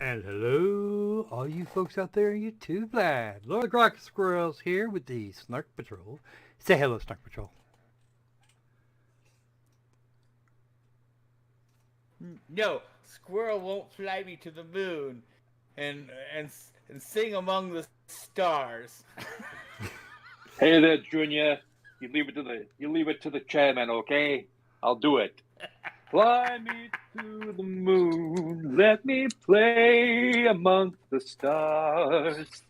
And hello, all you folks out there in YouTube land. Lord Croc Squirrels here with the Snark Patrol. Say hello, Snark Patrol. No, squirrel won't fly me to the moon and sing among the stars. Hey there, Junior. You leave it to the chairman, okay? I'll do it. Fly me to the moon, let me play amongst the stars.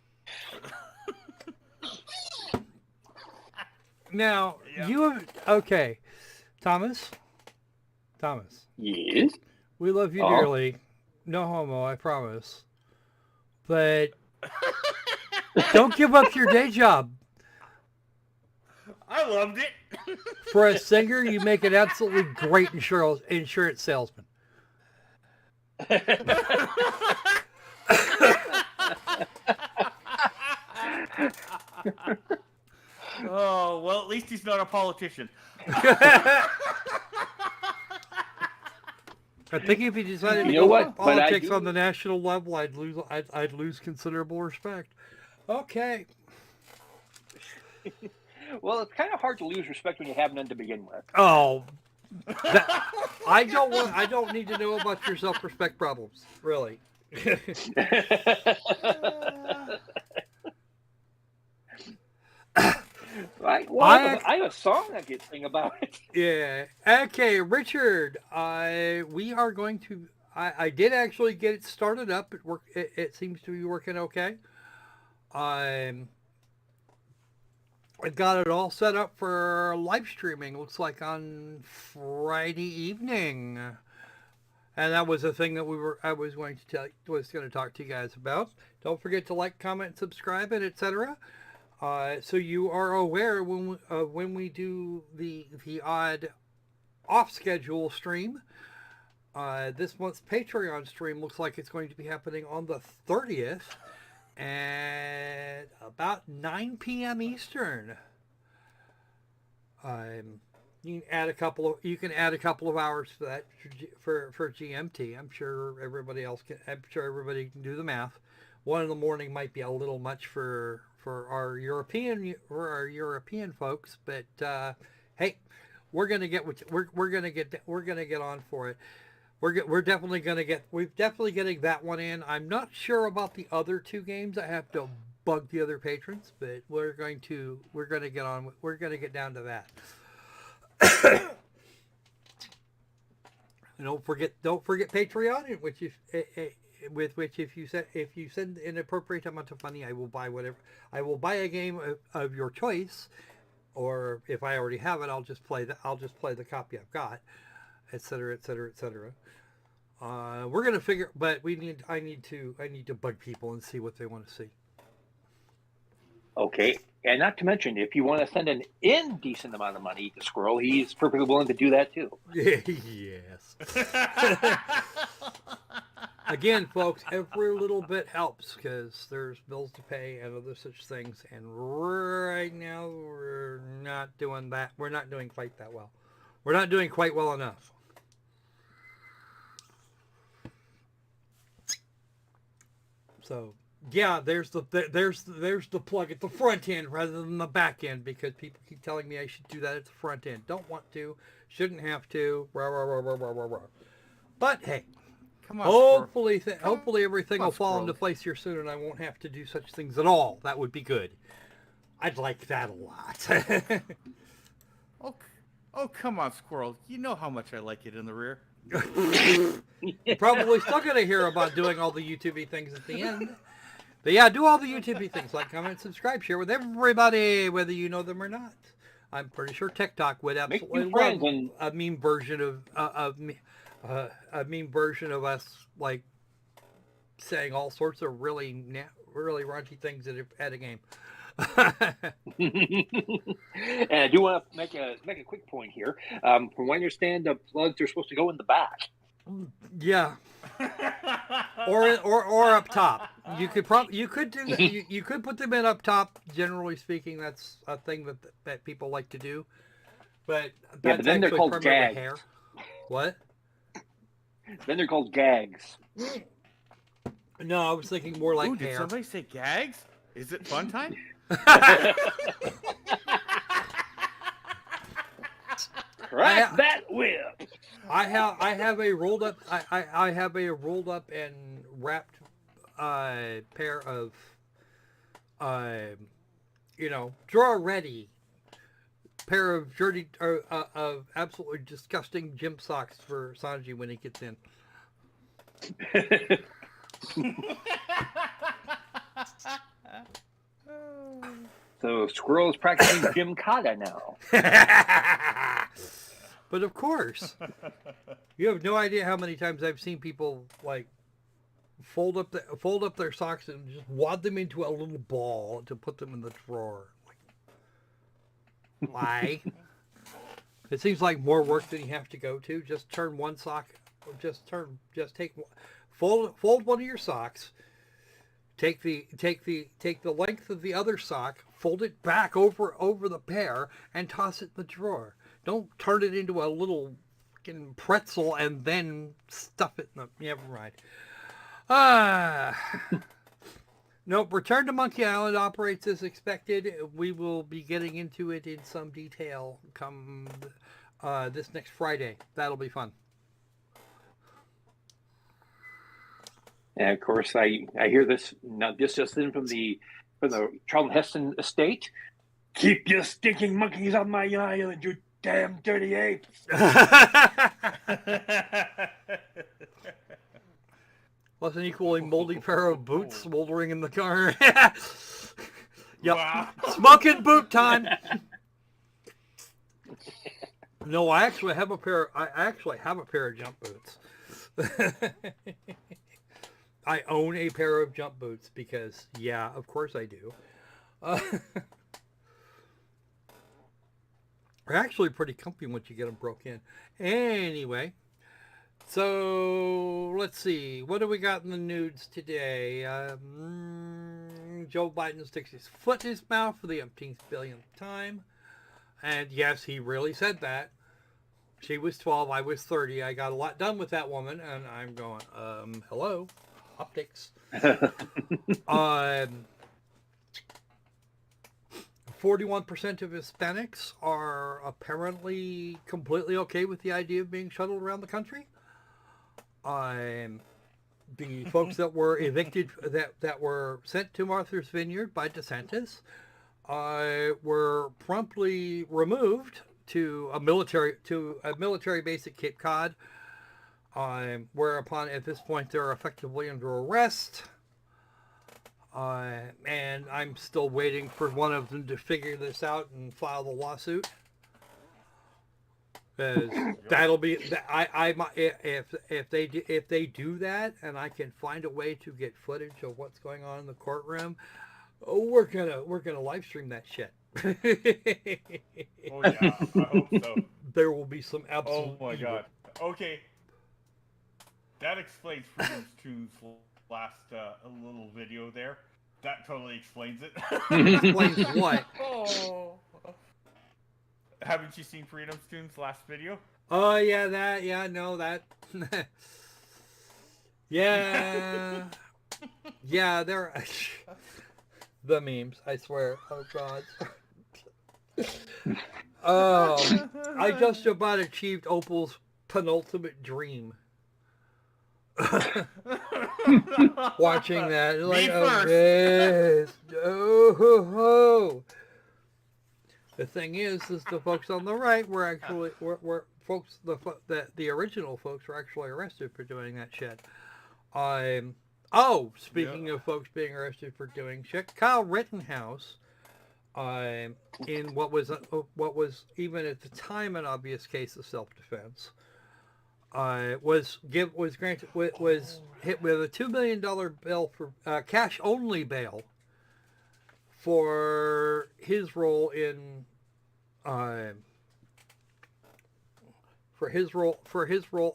Now, you have. Okay, Thomas. Thomas. Yes? We love you dearly. No homo, I promise. But don't give up your day job. I loved it. For a singer, you make an absolutely great insurance salesman. Oh, well, at least he's not a politician. I think if he decided to You know go what? politics on the national level, I'd lose considerable respect. Okay. Well, it's kind of hard to lose respect when you have none to begin with. Oh, I don't need to know about your self-respect problems, really. I have a song I could sing about it. Yeah. Okay, Richard. We are going to. I did actually get it started up. It seems to be working okay. I got it all set up for live streaming. Looks like on Friday evening. And that was the thing that I was going to talk to you guys about. Don't forget to like, comment, subscribe, and etc. So you are aware when we do the odd off schedule stream. This month's Patreon stream looks like it's going to be happening on the 30th at about 9 p.m. Eastern. You can add a couple of hours for that for GMT. I'm sure everybody can do the math. 1 in the morning might be a little much for our European folks, but hey, we're gonna get on for it. We're definitely getting that one in. I'm not sure about the other 2 games. I have to bug the other patrons, but we're gonna get down to that. Don't forget Patreon, if you send an appropriate amount of money, I will buy a game of your choice, or if I already have it, I'll just play the copy I've got, etc. We're gonna figure, but I need to bug people and see what they want to see. Okay, and not to mention, if you want to send an indecent amount of money to Squirrel, he's perfectly willing to do that too. Yes. Again, folks, every little bit helps because there's bills to pay and other such things. And right now, we're not doing that. We're not doing quite that well. We're not doing quite well enough. So, yeah, there's the plug at the front end rather than the back end, because people keep telling me I should do that at the front end. Don't want to, shouldn't have to. Rah, rah, rah, rah, rah, rah, rah. But hey, Come on, hopefully everything will fall into place here soon, and I won't have to do such things at all. That would be good. I'd like that a lot. Oh, come on, Squirrel. You know how much I like it in the rear. You're probably still going to hear about doing all the YouTube things at the end. But yeah, do all the YouTube things, like, comment, subscribe, share with everybody, whether you know them or not. I'm pretty sure TikTok would absolutely love a meme version of us, like, saying all sorts of really raunchy things at a game. And I do want to make a quick point here. From what I understand, the plugs are supposed to go in the back. Yeah. or up top. You could do that. You could put them in up top. Generally speaking, that's a thing that people like to do. But that's but then they're called gags. Hair. What? Then they're called gags. No, I was thinking more like Ooh, did hair. somebody say gags? Is it fun time? Crack that whip. I have a rolled up I have a rolled up and wrapped pair of drawer ready pair of dirty of absolutely disgusting gym socks for Sanji when he gets in. So Squirrel's practicing Jim Kata now. But of course, you have no idea how many times I've seen people like fold up their socks and just wad them into a little ball to put them in the drawer. Like, why? It seems like more work than you have to go to. Just turn one sock. Fold one of your socks. Take the length of the other sock, fold it back over the pair, and toss it in the drawer. Don't turn it into a little fucking pretzel and then stuff it in the. Never mind. Nope. Return to Monkey Island operates as expected. We will be getting into it in some detail come this next Friday. That'll be fun. And of course, I hear this just in from the Charlton Heston estate. Keep your stinking monkeys on my island, you damn dirty apes! Plus an equally moldy pair of boots smoldering in the corner. Yep. Wow. Smoking boot time. No, I actually have a pair of jump boots. I own a pair of jump boots because, yeah, of course I do. They're actually pretty comfy once you get them broke in. Anyway, so let's see. What do we got in the nudes today? Joe Biden sticks his foot in his mouth for the umpteenth billionth time. And yes, he really said that. She was 12, I was 30. I got a lot done with that woman. And I'm going, hello? Optics. 41% of Hispanics are apparently completely okay with the idea of being shuttled around the country. The folks that were evicted, that were sent to Martha's Vineyard by DeSantis, were promptly removed to a military base at Cape Cod. Whereupon, at this point, they're effectively under arrest. And I'm still waiting for one of them to figure this out and file the lawsuit. Because that'll be if they do that, and I can find a way to get footage of what's going on in the courtroom, we're gonna live stream that shit. Oh yeah, I hope so. There will be some absolute. Oh my god. Okay. That explains Freedom's Tunes last little video there. That totally explains it. Explains what? Oh. Haven't you seen Freedom's Tunes last video? Oh yeah, that yeah. Yeah, they're the memes, I swear. Oh god. Oh, I just about achieved Opal's penultimate dream. Watching that, like, oh, yes. Oh. The thing is the folks on the right were actually were folks the original folks were actually arrested for doing that shit. Speaking of folks being arrested for doing shit, Kyle Rittenhouse, in what was even at the time an obvious case of self-defense, was hit with a $2 million bail for cash only bail for his role in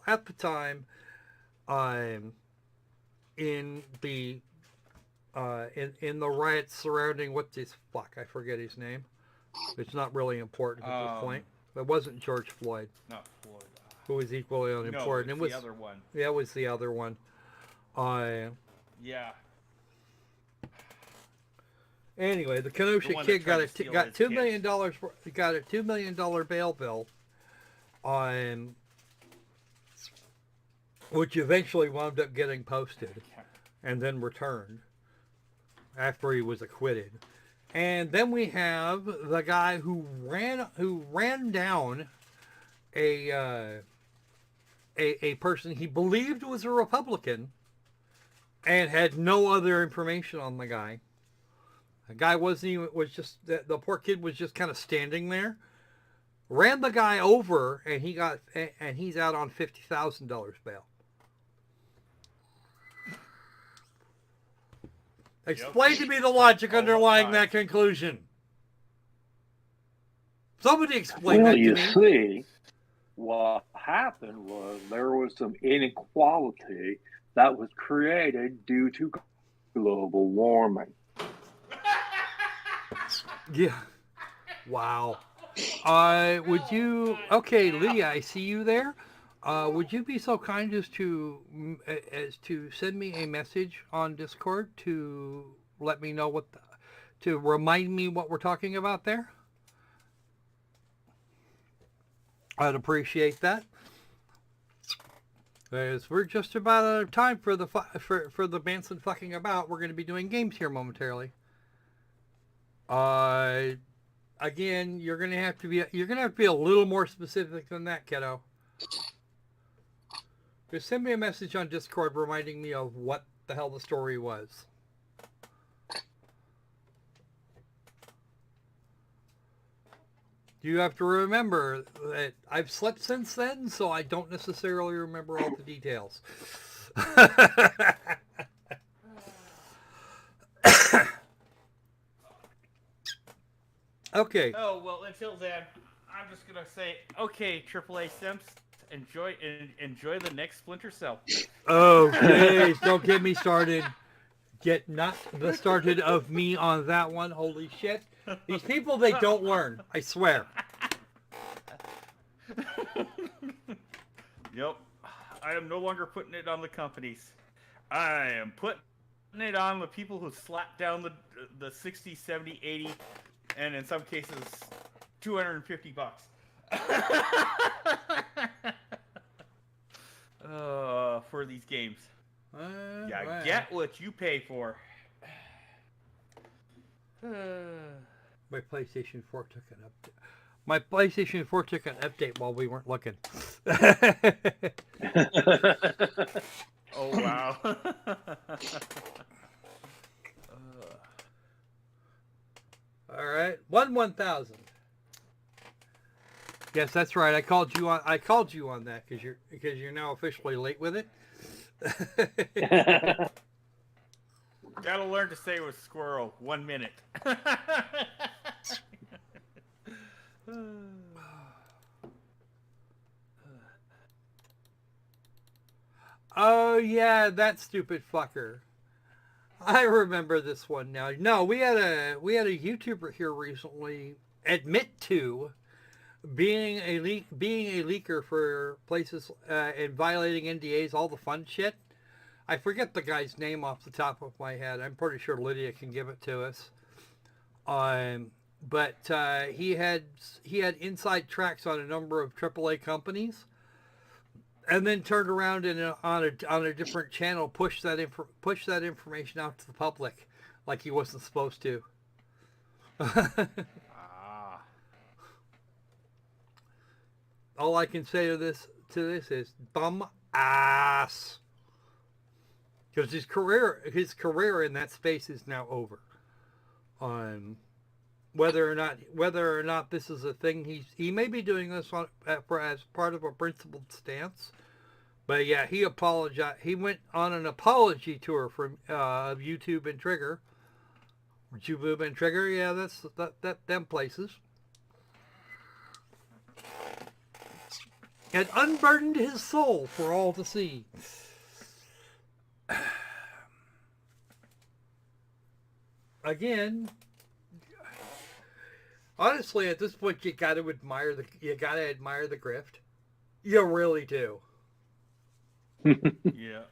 at the time in the riots surrounding I forget his name. It's not really important at this point. It wasn't George Floyd. Not Floyd. Who was equally unimportant. No, it was the other one. Yeah, it was the other one. Yeah. Anyway, the The Kenosha one kid that tried got to steal got his $2 kids. million got a $2 million bail bill on, which eventually wound up getting posted and then returned after he was acquitted. And then we have the guy who ran down a person he believed was a Republican and had no other information on the guy. The guy was the poor kid was just kind of standing there. Ran the guy over, and he's out on $50,000 bail. Explain to me the logic underlying that conclusion. Somebody explain Well, that to you me. see, what happened was there was some inequality that was created due to global warming. Yeah. Wow. Would you? Okay, Lydia, I see you there. Would you be so kind as to send me a message on Discord to let me know to remind me what we're talking about there? I'd appreciate that. As we're just about out of time for the for the Manson fucking about. We're going to be doing games here momentarily. Again, you're gonna have to be a little more specific than that, kiddo. Just send me a message on Discord reminding me of what the hell the story was. You have to remember that I've slept since then, so I don't necessarily remember all the details. Okay. Oh, well, until then, I'm just going to say, okay, AAA Simps, enjoy the next Splinter Cell. Oh, please, don't get me started. Get not the started of me on that one. Holy shit. These people, they don't learn. I swear. Yep. I am no longer putting it on the companies. I am putting it on the people who slap down the 60, 70, 80, and in some cases, $250. For these games. Right. Get what you pay for. My PlayStation 4 took an update. My PlayStation 4 took an update while we weren't looking. Oh, wow. All right, 1,000. Yes, that's right. I called you on that because you're now officially late with it. Gotta learn to say with squirrel. 1 minute. Oh yeah, that stupid fucker. I remember this one now. No, we had a YouTuber here recently admit to being a leaker for places and violating NDAs, all the fun shit. I forget the guy's name off the top of my head. I'm pretty sure Lydia can give it to us. But he had inside tracks on a number of AAA companies, and then turned around and on a different channel push that information out to the public like he wasn't supposed to. All I can say to this is dumb ass. Because his career in that space is now over. Whether or not this is a thing he may be doing this as part of a principled stance, but yeah, he apologized. He went on an apology tour from of YouTube and Trigger. YouTube and Trigger, yeah, that's them places. And unburdened his soul for all to see. Again, honestly, at this point, you gotta admire the grift. You really do. Yeah.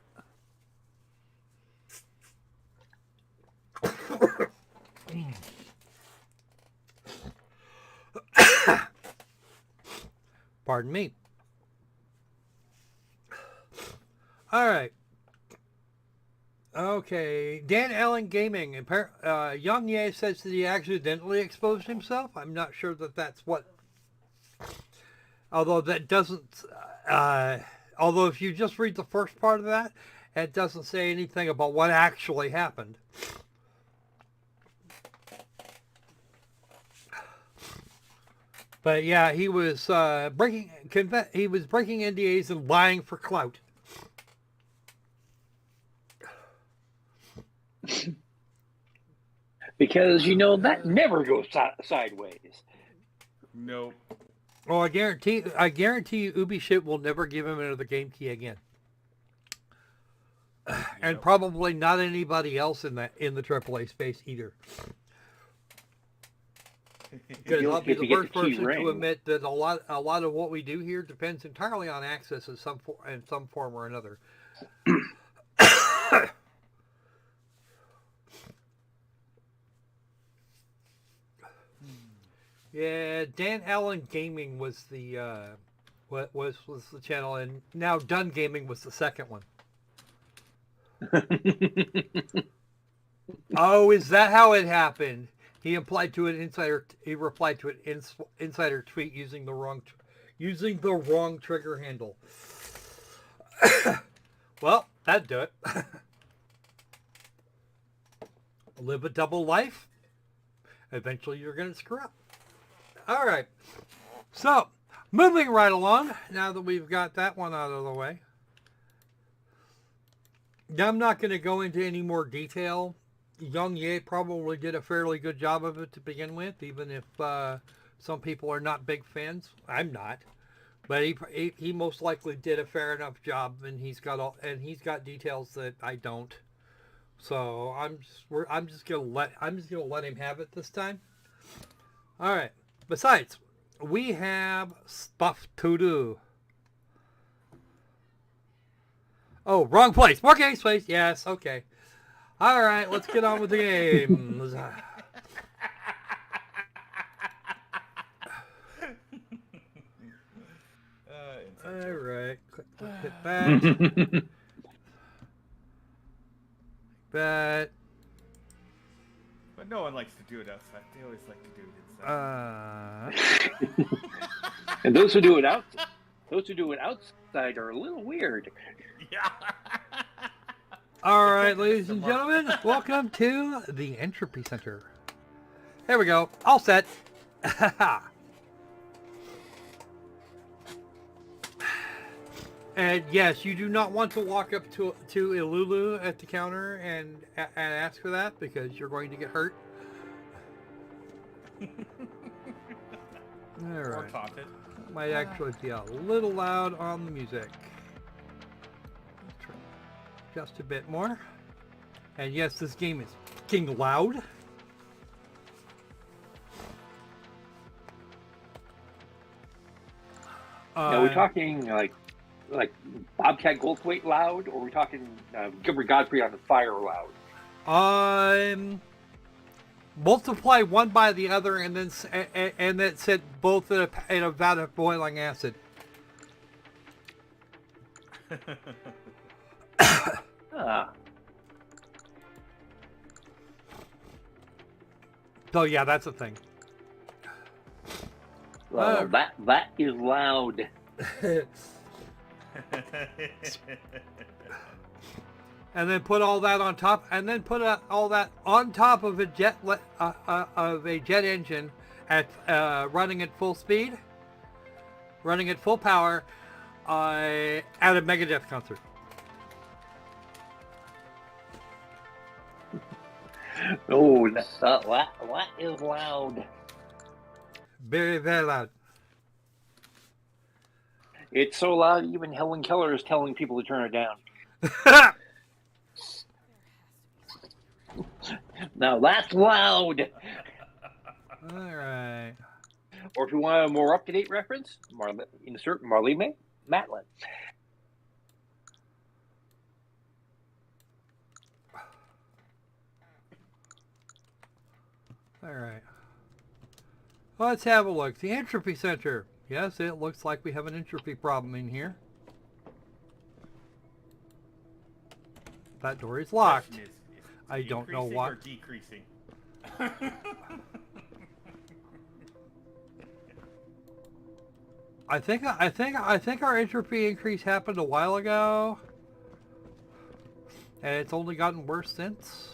Pardon me. All right. Okay. Dan Allen Gaming. Young Ye says that he accidentally exposed himself. I'm not sure that that's what. Although that doesn't. Although if you just read the first part of that, it doesn't say anything about what actually happened. But yeah, he was breaking NDAs and lying for clout. Because that never goes sideways. Nope. Oh, I guarantee you, Ubi shit will never give him another game key again, and probably not anybody else in the AAA space either. Because I'll be the first person to admit that a lot of what we do here depends entirely on access in some form or another. Yeah, Dan Allen Gaming was the was the channel, and now Done Gaming was the second one. Oh, is that how it happened? He replied to an insider tweet using the wrong trigger handle. Well, that'd do it. Live a double life. Eventually, you're going to screw up. All right. So, moving right along, now that we've got that one out of the way. I'm not going to go into any more detail. Young Ye probably did a fairly good job of it to begin with, even if some people are not big fans. I'm not. But he most likely did a fair enough job, and he's got details that I don't. So I'm just gonna let him have it this time. All right. Besides, we have stuff to do. Oh, wrong place. More game space. Yes. Okay. All right. Let's get on with the games. All right. Hit that. But no one likes to do it outside. They always like to do it inside. And those who do it outside are a little weird. Yeah. All right, ladies and gentlemen, welcome to the Entropy Center. There we go. All set. And yes, you do not want to walk up to Ilulu at the counter and ask for that, because you're going to get hurt. All right. Or taunted. Might actually be a little loud on the music. Just a bit more. And yes, this game is fucking loud. Are we talking like Bobcat Goldthwait loud, or are we talking Gilbert Godfrey on the Fire loud? Multiply one by the other, and then set both in a vat of boiling acid. So yeah, that's a thing. Well, that is loud. And then put all that on top, and then put all that on top of a jet engine at running at full speed, running at full power, at a Megadeth concert. Oh, that is loud. Very, very loud. It's so loud, even Helen Keller is telling people to turn it down. Now that's loud. All right. Or if you want a more up-to-date reference, insert Marlene Matlin. All right. Let's have a look. The Entropy Center. Yes, it looks like we have an entropy problem in here. That door is locked. Question is I don't know increasing what. or decreasing? I think our entropy increase happened a while ago, and it's only gotten worse since.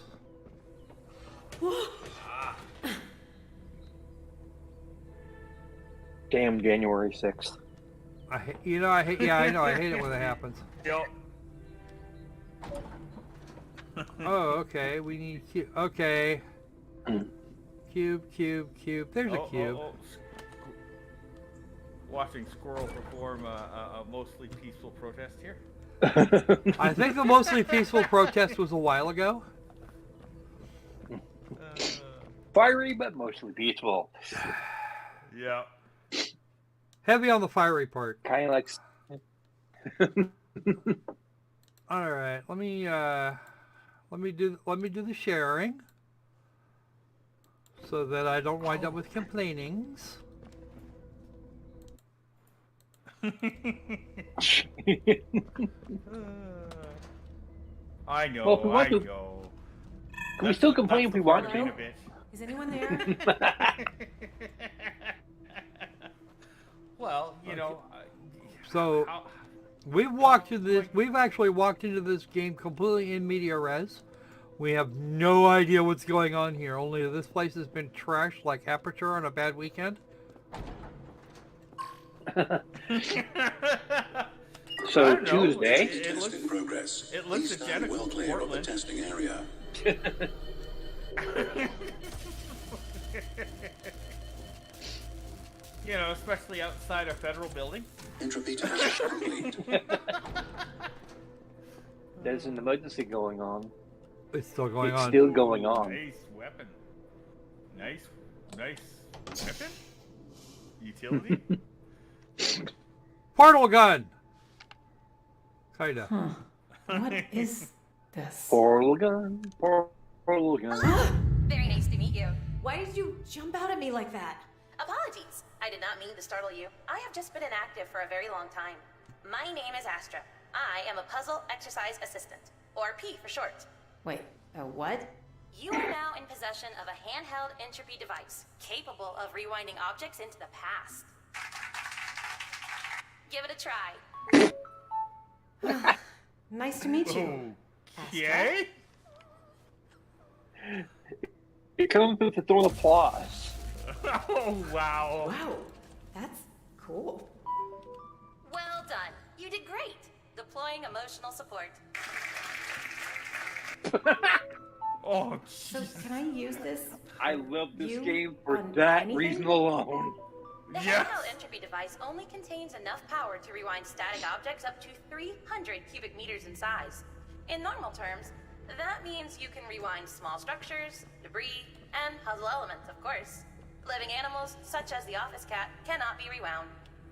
Damn January 6th. I hate it when that happens. Yep. Oh, okay. We need cube. Okay. Cube. There's a cube. Watching Squirrel perform a mostly peaceful protest here. I think the mostly peaceful protest was a while ago. Fiery, but mostly peaceful. Yeah. Heavy on the fiery part. Kind of like. All right. Let me do the sharing, so that I don't wind up with complainings. I know. Well, if we want I to- know. Can we still complain if we want to? Is anyone there? Well, you know. So we've actually walked into this game completely in media res. We have no idea what's going on here. Only this place has been trashed like Aperture on a bad weekend. So know. Tuesday. It looks in progress. it looks Please stand identical well to clear of the Portland. testing area. You know, especially outside a federal building. Entropy test complete. There's an emergency going on. It's still going It's on. still going on. Nice weapon. Nice weapon. Utility. Portal gun. Kinda. Huh. What is this? Portal gun. Portal gun. Very nice to meet you. Why did you jump out at me like that? Apologies. I did not mean to startle you. I have just been inactive for a very long time. My name is Astra. I am a puzzle exercise assistant, or P for short. Wait, a what? You are now in possession of a handheld entropy device capable of rewinding objects into the past. Give it a try. Nice to meet you. Yay! It comes with its own applause. Oh wow! Wow, that's cool. Well done. You did great. Deploying emotional support. Oh, So jeez. can I use this? I love this You game for on that anything? reason alone. The Yes. handheld entropy device only contains enough power to rewind static objects up to 300 cubic meters in size. In normal terms, that means you can rewind small structures, debris, and puzzle elements, of course. Living animals, such as the office cat, cannot be rewound.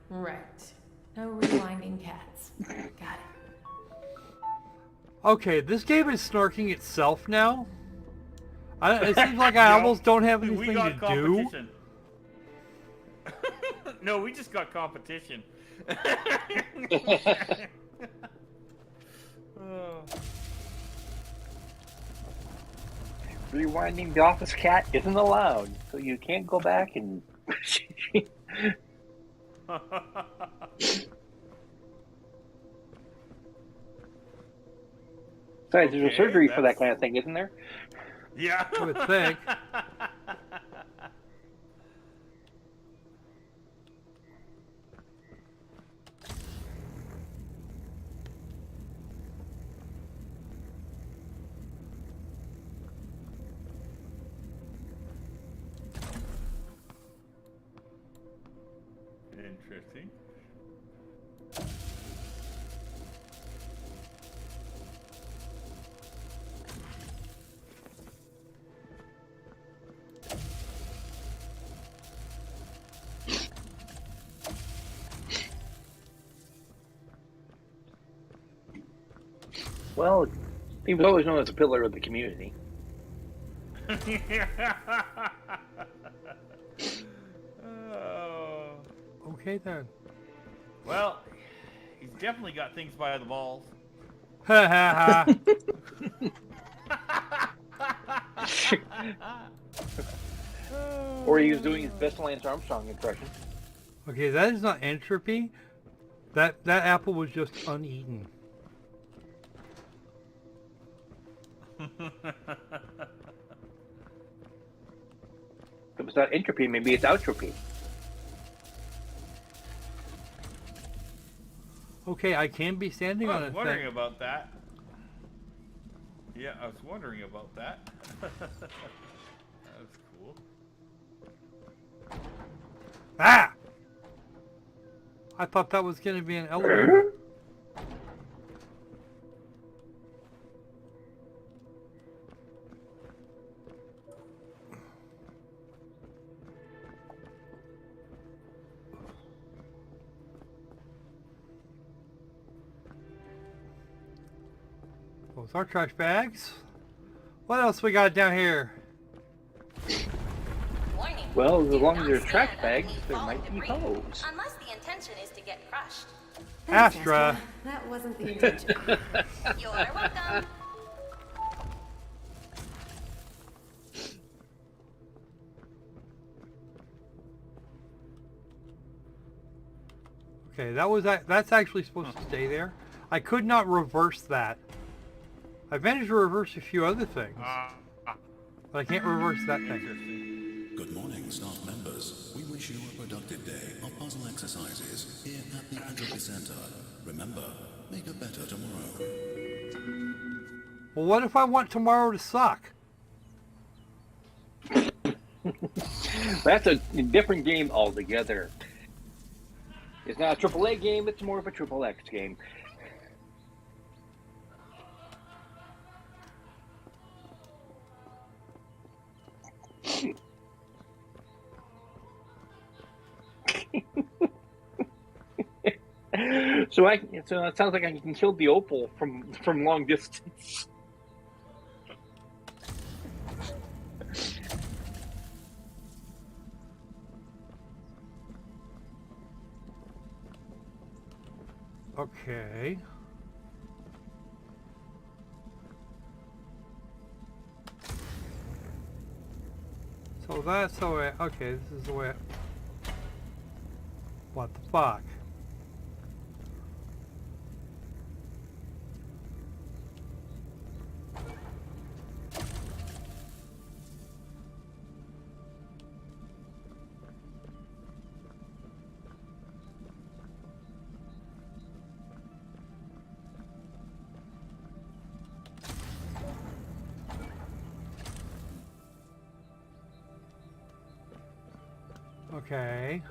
Right. No rewinding cats. Got it. Okay, this game is snarking itself now. It seems like I almost don't have We anything got to do. competition. No, we just got competition. Oh. Rewinding the office cat isn't allowed, so you can't go back and. Besides, there's a Okay, surgery for that that's- kind of thing, isn't there? Yeah. I would think. Interesting. Well, he was always known as a pillar of the community. Oh. Okay then. Well, he's definitely got things by the balls. Ha ha ha. Or he was doing his best Lance Armstrong impression. Okay, that is not entropy. That apple was just uneaten. If it's not entropy, maybe it's outropy. Okay, I can be standing I on was it. wondering about that. Yeah, I was wondering about that. That's cool. Ah! I thought that was going to be an elevator. Those are trash bags. What else we got down here? Warning. Well, as Do long as not there's trash stand bags, underneath there falling might be debris, holes. Unless the intention is to get crushed. Thanks, Astra. That wasn't the intention. You're welcome. Okay, that's actually supposed to stay there. I could not reverse that. I managed to reverse a few other things, but I can't reverse that thing. Interesting. Good morning, staff members. We wish you a productive day of puzzle exercises here at the Entropy Center. Remember, make a better tomorrow. Well, what if I want tomorrow to suck? That's a different game altogether. It's not a triple A game, it's more of a triple X game. So it sounds like I can kill the Opal from long distance. Okay. So that's the way. Okay, this is the way. What the fuck? Okay.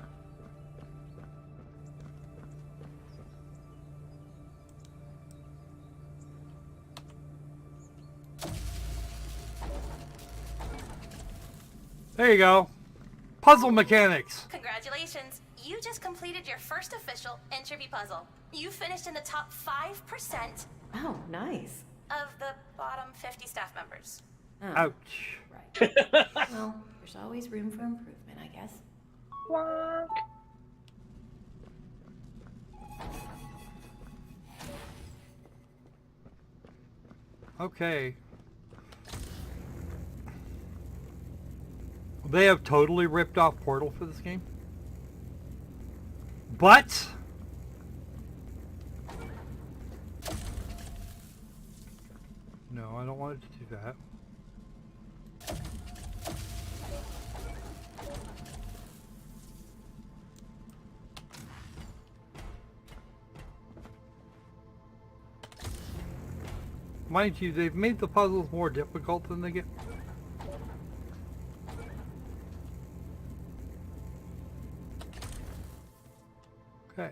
There you go. Puzzle mechanics. Congratulations. You just completed your first official entropy puzzle. You finished in the top 5% Oh, nice. of the bottom 50 staff members. Oh, Ouch. right. Well, there's always room for improvement, I guess. Okay. They have totally ripped off Portal for this game. But no, I don't want it to do that. Mind you, they've made the puzzles more difficult than they get. Okay.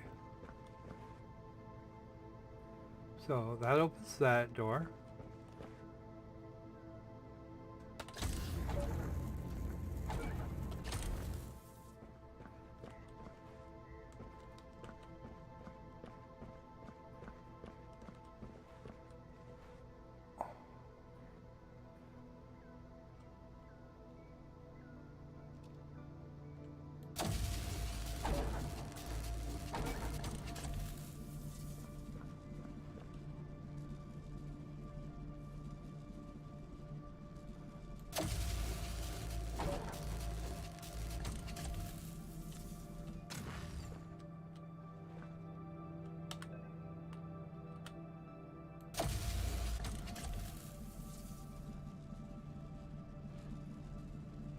So that opens that door.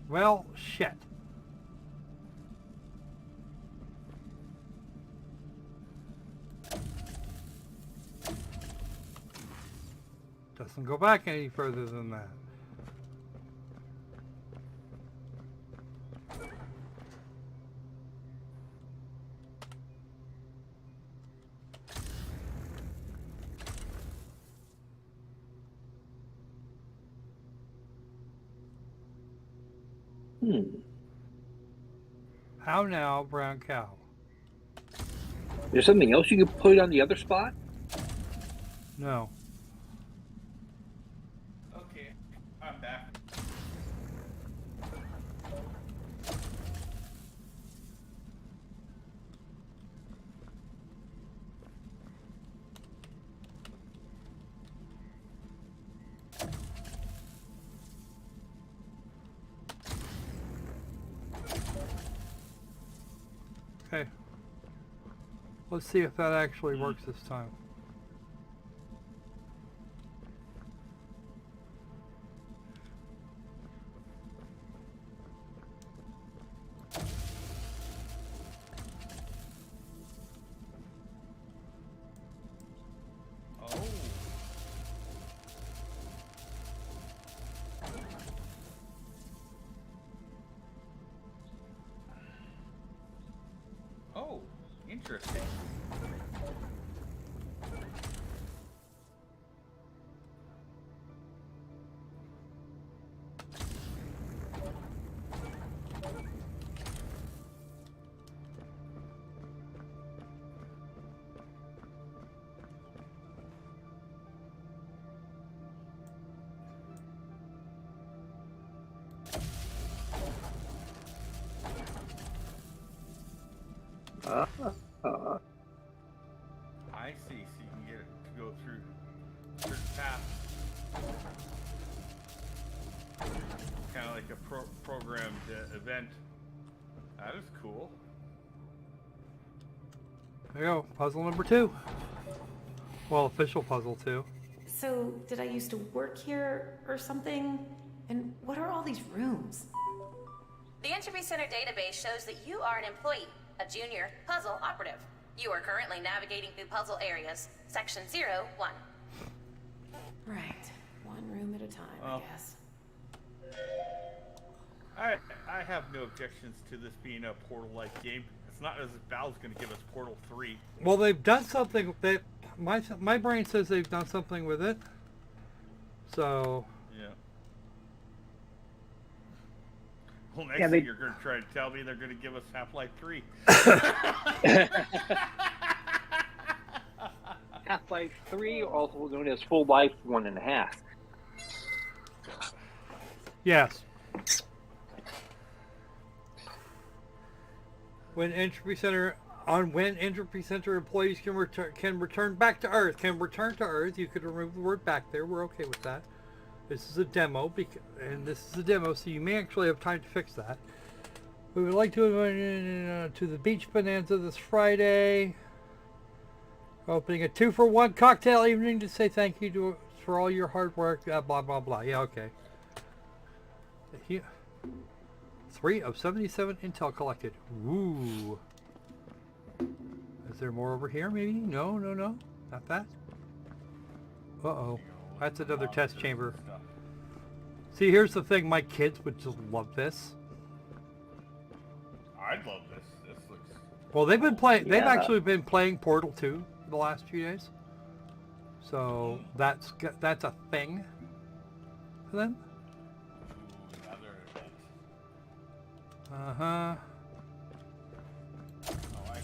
Well, shit. Doesn't go back any further than that. How now, brown cow? There's something else you can put on the other spot? No. Okay, I'm back. Okay. Let's see if that actually works this time. Oh. Oh, interesting. I see. So you can get it to go through certain paths. Kind of like a programmed event. That is cool. There you go. Puzzle number 2. Well, official puzzle 2. So, did I used to work here or something? And what are all these rooms? The Entropy Center database shows that you are an employee, a junior puzzle operative. You are currently navigating through puzzle areas, section 01. Right. One room at a time, Well. I guess. I have no objections to this being a Portal-like game. It's not as if Valve's going to give us Portal 3. Well, they've done something. My brain says they've done something with it. So. Yeah. Well, next Yeah, thing they- you're going to try to tell me they're going to give us Half-Life 3. Half-Life 3, also known as Full Life 1.5. Yes. When Entropy Center employees can return back to Earth, you could remove the word "back" there. We're okay with that. This is a demo, so you may actually have time to fix that. We would like to invite to the Beach Bonanza this Friday. Opening a 2-for-1 cocktail evening to say thank you for all your hard work. Blah blah blah. Yeah, okay. Here. 3 of 77 intel collected. Ooh. Is there more over here, maybe? No. Not that. Uh-oh. That's another test chamber. See, here's the thing. My kids would just love this. I'd love this. This looks... Well, they've been playing. They've Yeah. actually been playing Portal 2 the last few days. So that's a thing for them. Another event. Uh-huh. Oh, I see.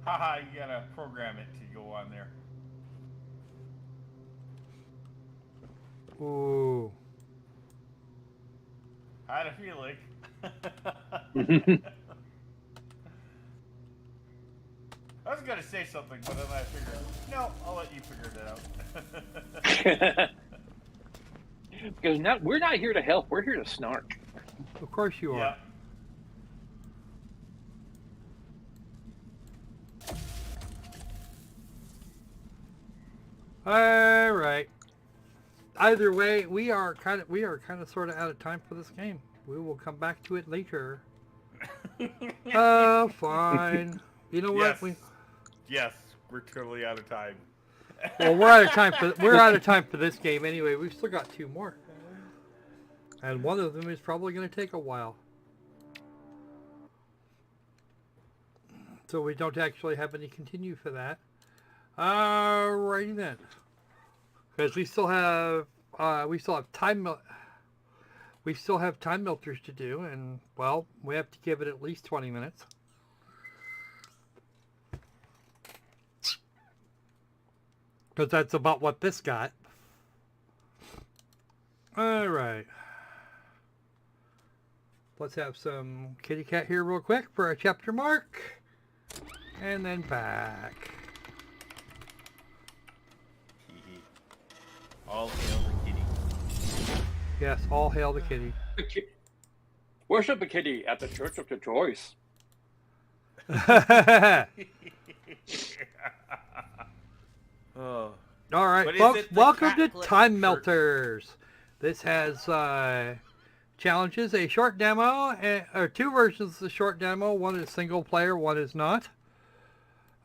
Haha, you gotta program it to go on there. Ooh. I had a feeling. I was gonna say something, but then I figured, no, I'll let you figure it out. Because we're not here to help, we're here to snark. Of course you are. Yeah. All right. Either way, we are kind of sort of out of time for this game. We will come back to it later. Oh, fine. You know what? Yes. Yes, we're totally out of time. Well, we're out of time for this game anyway. We've still got 2 more, and one of them is probably going to take a while. So we don't actually have any continue for that. Alrighty then. Because we still have Timemelters to do, and well, we have to give it at least 20 minutes. Because that's about what this got. Alright. Let's have some kitty cat here real quick for a chapter mark. And then back. All hail the kitty. Yes, all hail the kitty. Worship the kitty at the church of your choice. Oh. All right, But is folks, it the welcome to Catholic Timemelters. This has challenges, a short demo, or 2 versions of the short demo. One is single player, one is not.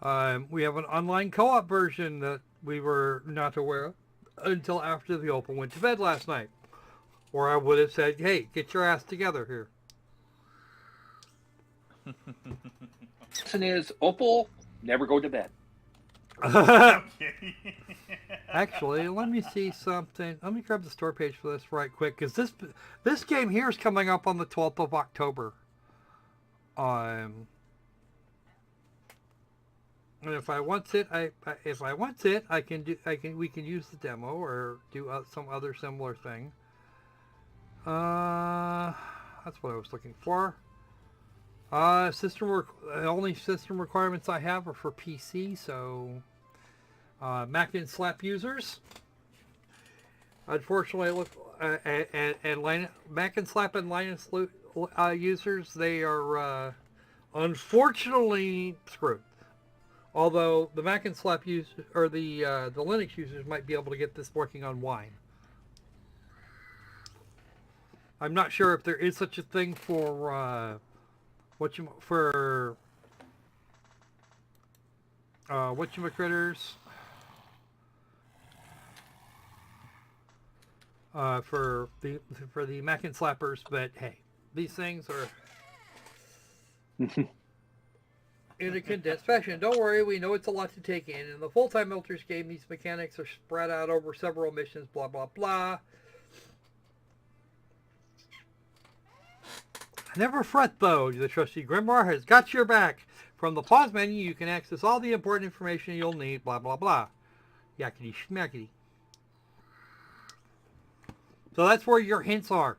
We have an online co-op version that we were not aware of until after the Opal went to bed last night. Or I would have said, hey, get your ass together here. Lesson is, Opal, never go to bed. Actually, let me see something. Let me grab the store page for this right quick, because this game here is coming up on the 12th of October. And if I want it, we can use the demo or do some other similar thing. That's what I was looking for. The only system requirements I have are for PC, so Mac and Slap users. Unfortunately, Mac and Slap and Linux users, they are unfortunately screwed. Although the Mac and Slap users or the Linux users might be able to get this working on Wine. I'm not sure if there is such a thing for whatchamacritters, for the Mac and Slappers, but hey, these things are in a condensed fashion. Don't worry, we know it's a lot to take in. In the full-time Timemelters game, these mechanics are spread out over several missions, blah blah blah. Never fret though, the trusty Grimoire has got your back. From the pause menu, you can access all the important information you'll need, blah blah blah. Yakety schmackety. So that's where your hints are.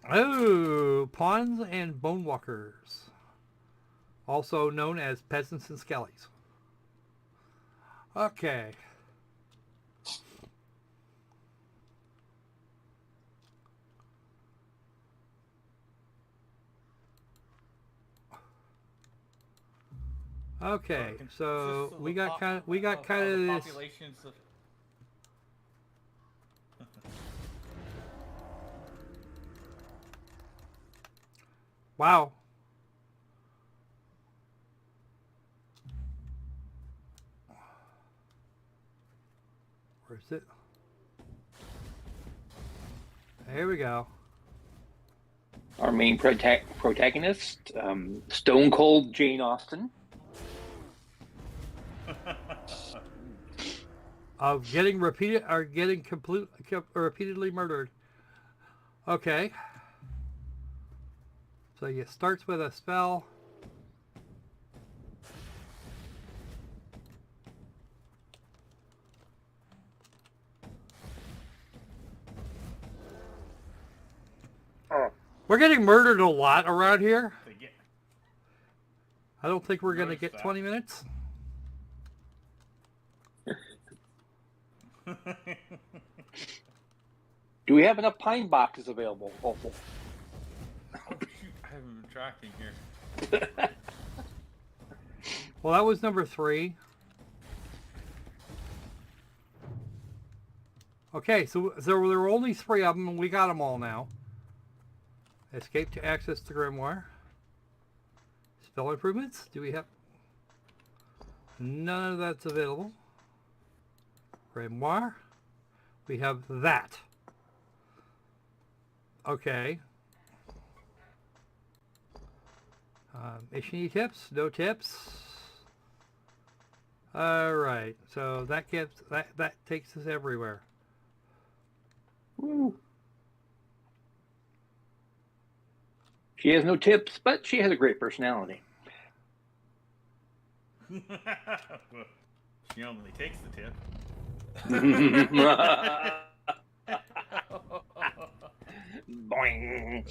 Oh, pawns and bonewalkers. Also known as peasants and skellies. Okay. Okay, so we got kind of this. Populations of... Wow. Where is it? There we go. Our main protagonist, Stone Cold Jane Austen. Of getting repeatedly murdered. Okay. So it starts with a spell. We're getting murdered a lot around here. I don't think we're going to get 20 minutes. Do we have enough pine boxes available, Opal? Oh shoot, I haven't been tracking here. Well, that was number 3. Okay, so there were only 3 of them, and we got them all now. Escape to access the grimoire. Spell improvements. Do we have? None of that's available. Grimoire. We have that. Okay. Mission tips? No tips. All right. So that gets that takes us everywhere. Woo. She has no tips, but she has a great personality. She only takes the tip. Boing.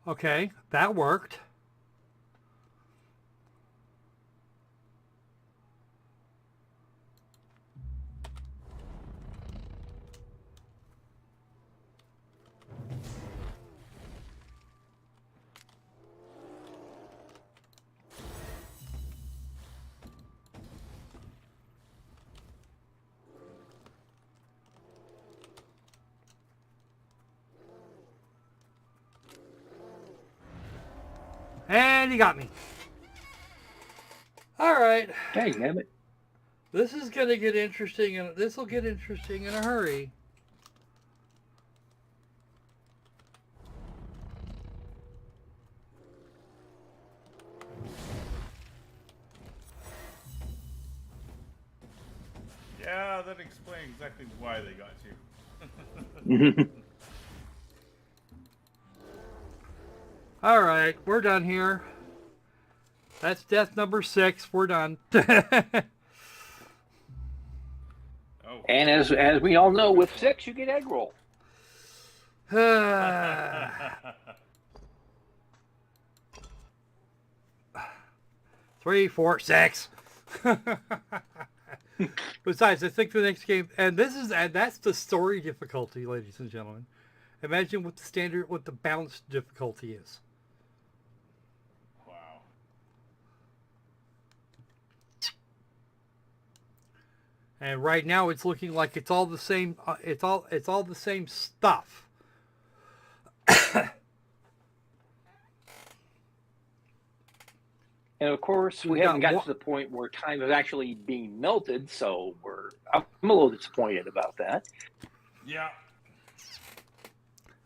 Okay, that worked. And he got me. All right. Dang, damn it. This is going to get interesting, and this will get interesting in a hurry. Yeah, that explains exactly why they got you. All right, we're done here. That's death number 6. We're done. Oh. And as we all know, with 6 you get egg roll. 3, 4, 6. Besides, I think the next game, and that's the story difficulty, ladies and gentlemen. Imagine what the balanced difficulty is. Wow. And right now, it's looking like it's all the same. It's all the same stuff. And of course, we haven't got to the point where time is actually being melted, so I'm a little disappointed about that. Yeah.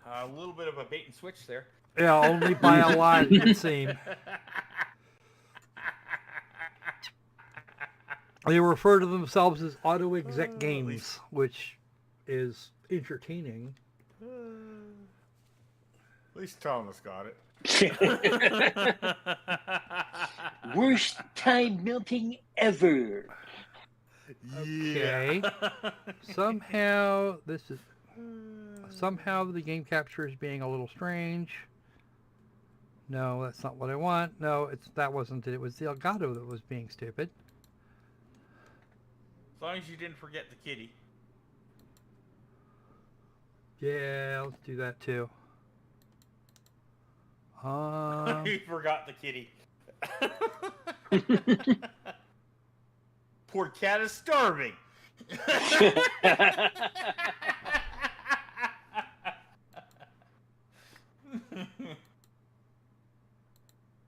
A little bit of a bait and switch there. Yeah, only by a lot, it would seem. They refer to themselves as auto-exec games, which is entertaining. At least Thomas got it. Worst time melting ever. Okay. Somehow the game capture is being a little strange. No, that's not what I want. No, that wasn't it. It was the Elgato that was being stupid. As long as you didn't forget the kitty. Yeah, let's do that too. You forgot the kitty. Poor cat is starving.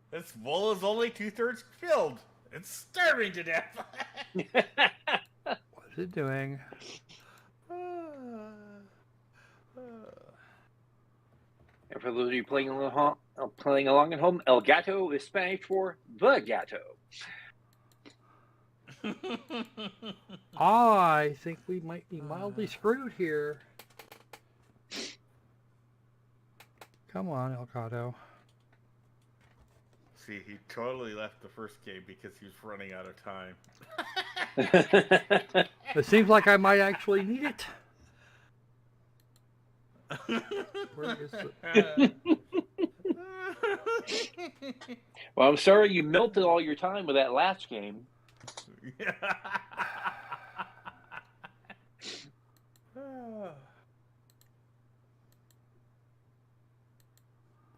This bowl is only 2/3 filled. It's starving to death. What is it doing? And for those of you playing along at home, El Gato is Spanish for the Gato. I think we might be mildly screwed here. Come on, Elgato. See, he totally left the first game because he was running out of time. It seems like I might actually need it. Where is it? Well, I'm sorry you melted all your time with that last game.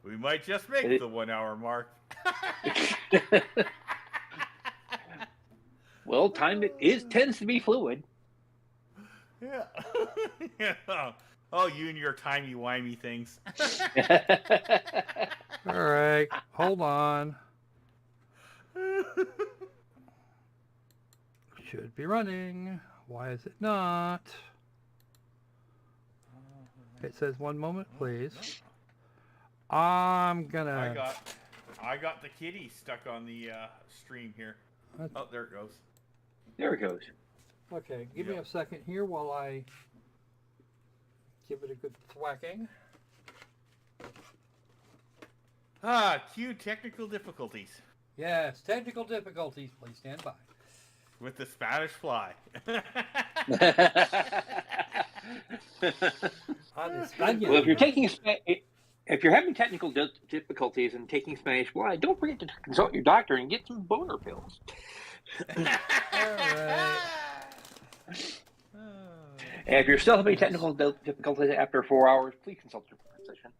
We might just make the 1 hour mark. Well, time tends to be fluid. Yeah. Yeah. Oh, you and your timey-wimey things. All right, hold on. Should be running. Why is it not? It says 1 moment, please. I'm gonna. I got the kitty stuck on the stream here. Oh, there it goes. There it goes. Okay, give me a second here while I give it a good thwacking. Cue technical difficulties. Yes, technical difficulties. Please stand by. With the Spanish fly. Well, if you're having technical difficulties and taking Spanish fly, don't forget to consult your doctor and get some boner pills. All right. And if you're still having technical difficulties after 4 hours, please consult your physician.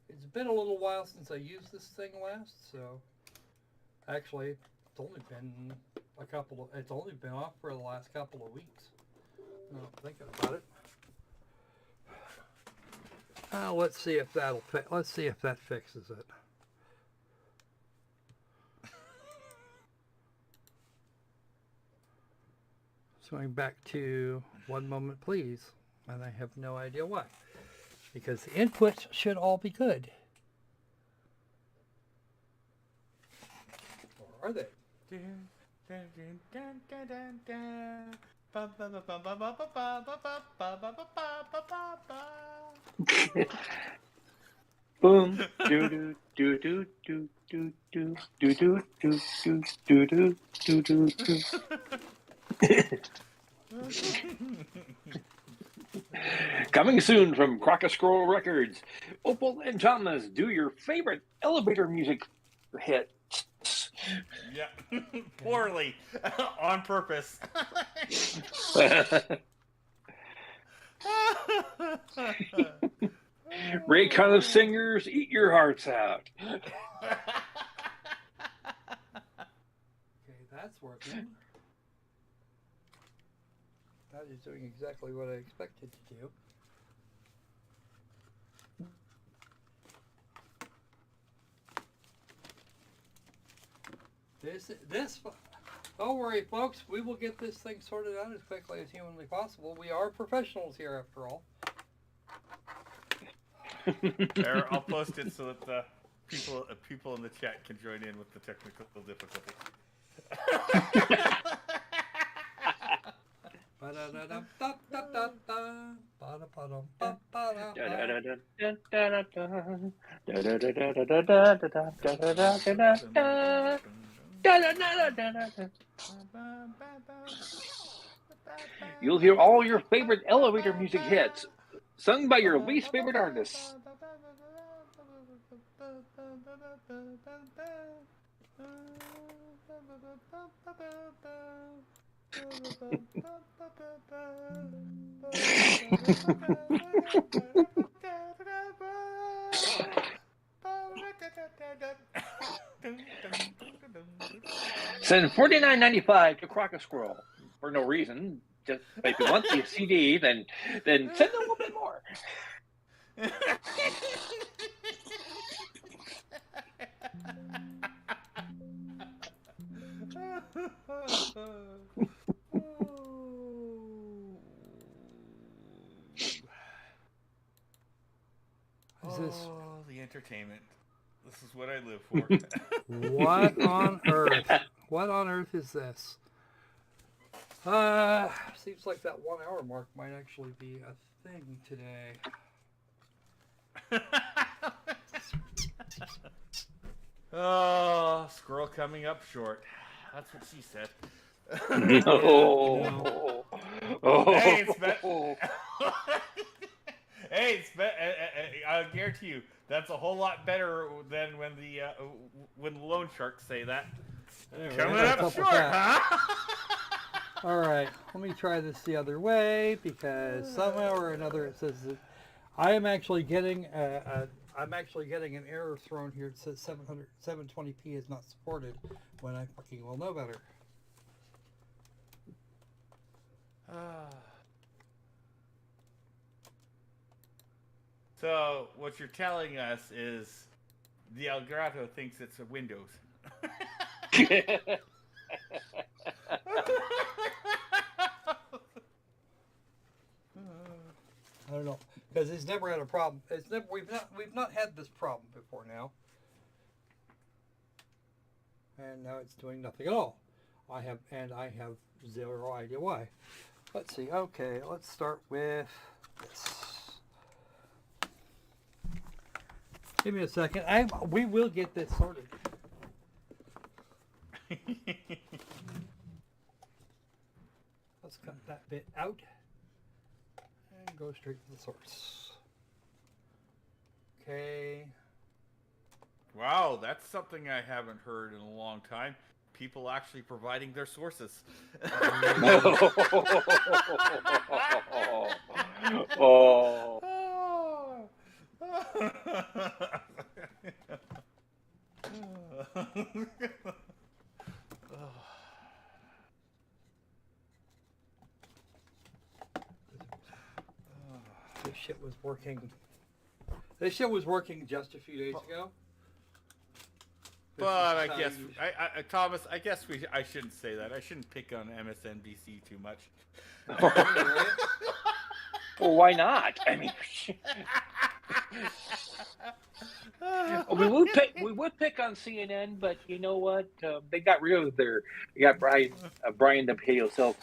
It's been a little while since I used this thing last, so actually it's only been it's only been off for the last couple of weeks. No, thinking about it. Let's see if that fixes it. Going back to 1 moment, please, and I have no idea why, because the inputs should all be good. Or are they? Boom. Do do do do do do do do do do do do do do. Coming soon from Scroll Records, Opal and Thomas do your favorite elevator music hit. Yeah, poorly, on purpose. Raycon of Singers, eat your hearts out. Okay, that's working. That is doing exactly what I expected to do. Don't worry, folks. We will get this thing sorted out as quickly as humanly possible. We are professionals here, after all. There, I'll post it so that the people in the chat can join in with the technical difficulty. You'll hear all your favorite elevator music hits, sung by your least favorite artists. Send $49.95 to Crocoscroll for no reason. Just if you want the CD, then send a little bit more. The entertainment. This is what I live for. What on earth? What on earth is this? Seems like that 1 hour mark might actually be a thing today. Oh, squirrel coming up short. That's what she said. Oh. Hey, it's hey, I guarantee you that's a whole lot better than when the loan sharks say that. Anyway, Coming that's up with short, that. huh? All right, let me try this the other way because somehow or another it says that I am actually getting I'm actually getting an error thrown here. It says 720p is not supported when I fucking well know better. So what you're telling us is the Elgato thinks it's a Windows. I don't know because it's never had a problem. We've not had this problem before now, and now it's doing nothing at all. I have zero idea why. Let's see. Okay, let's start with this. Give me a second. We will get this sorted. Let's cut that bit out and go straight to the source. Okay. Wow, that's something I haven't heard in a long time. People actually providing their sources. Oh. This shit was working. This shit was working just a few days ago. But I guess, Thomas, I guess I shouldn't say that. I shouldn't pick on MSNBC too much. Well, why not? I mean, we would pick on CNN, but you know what? They got rid of their. They got Brian the Potato Stelter.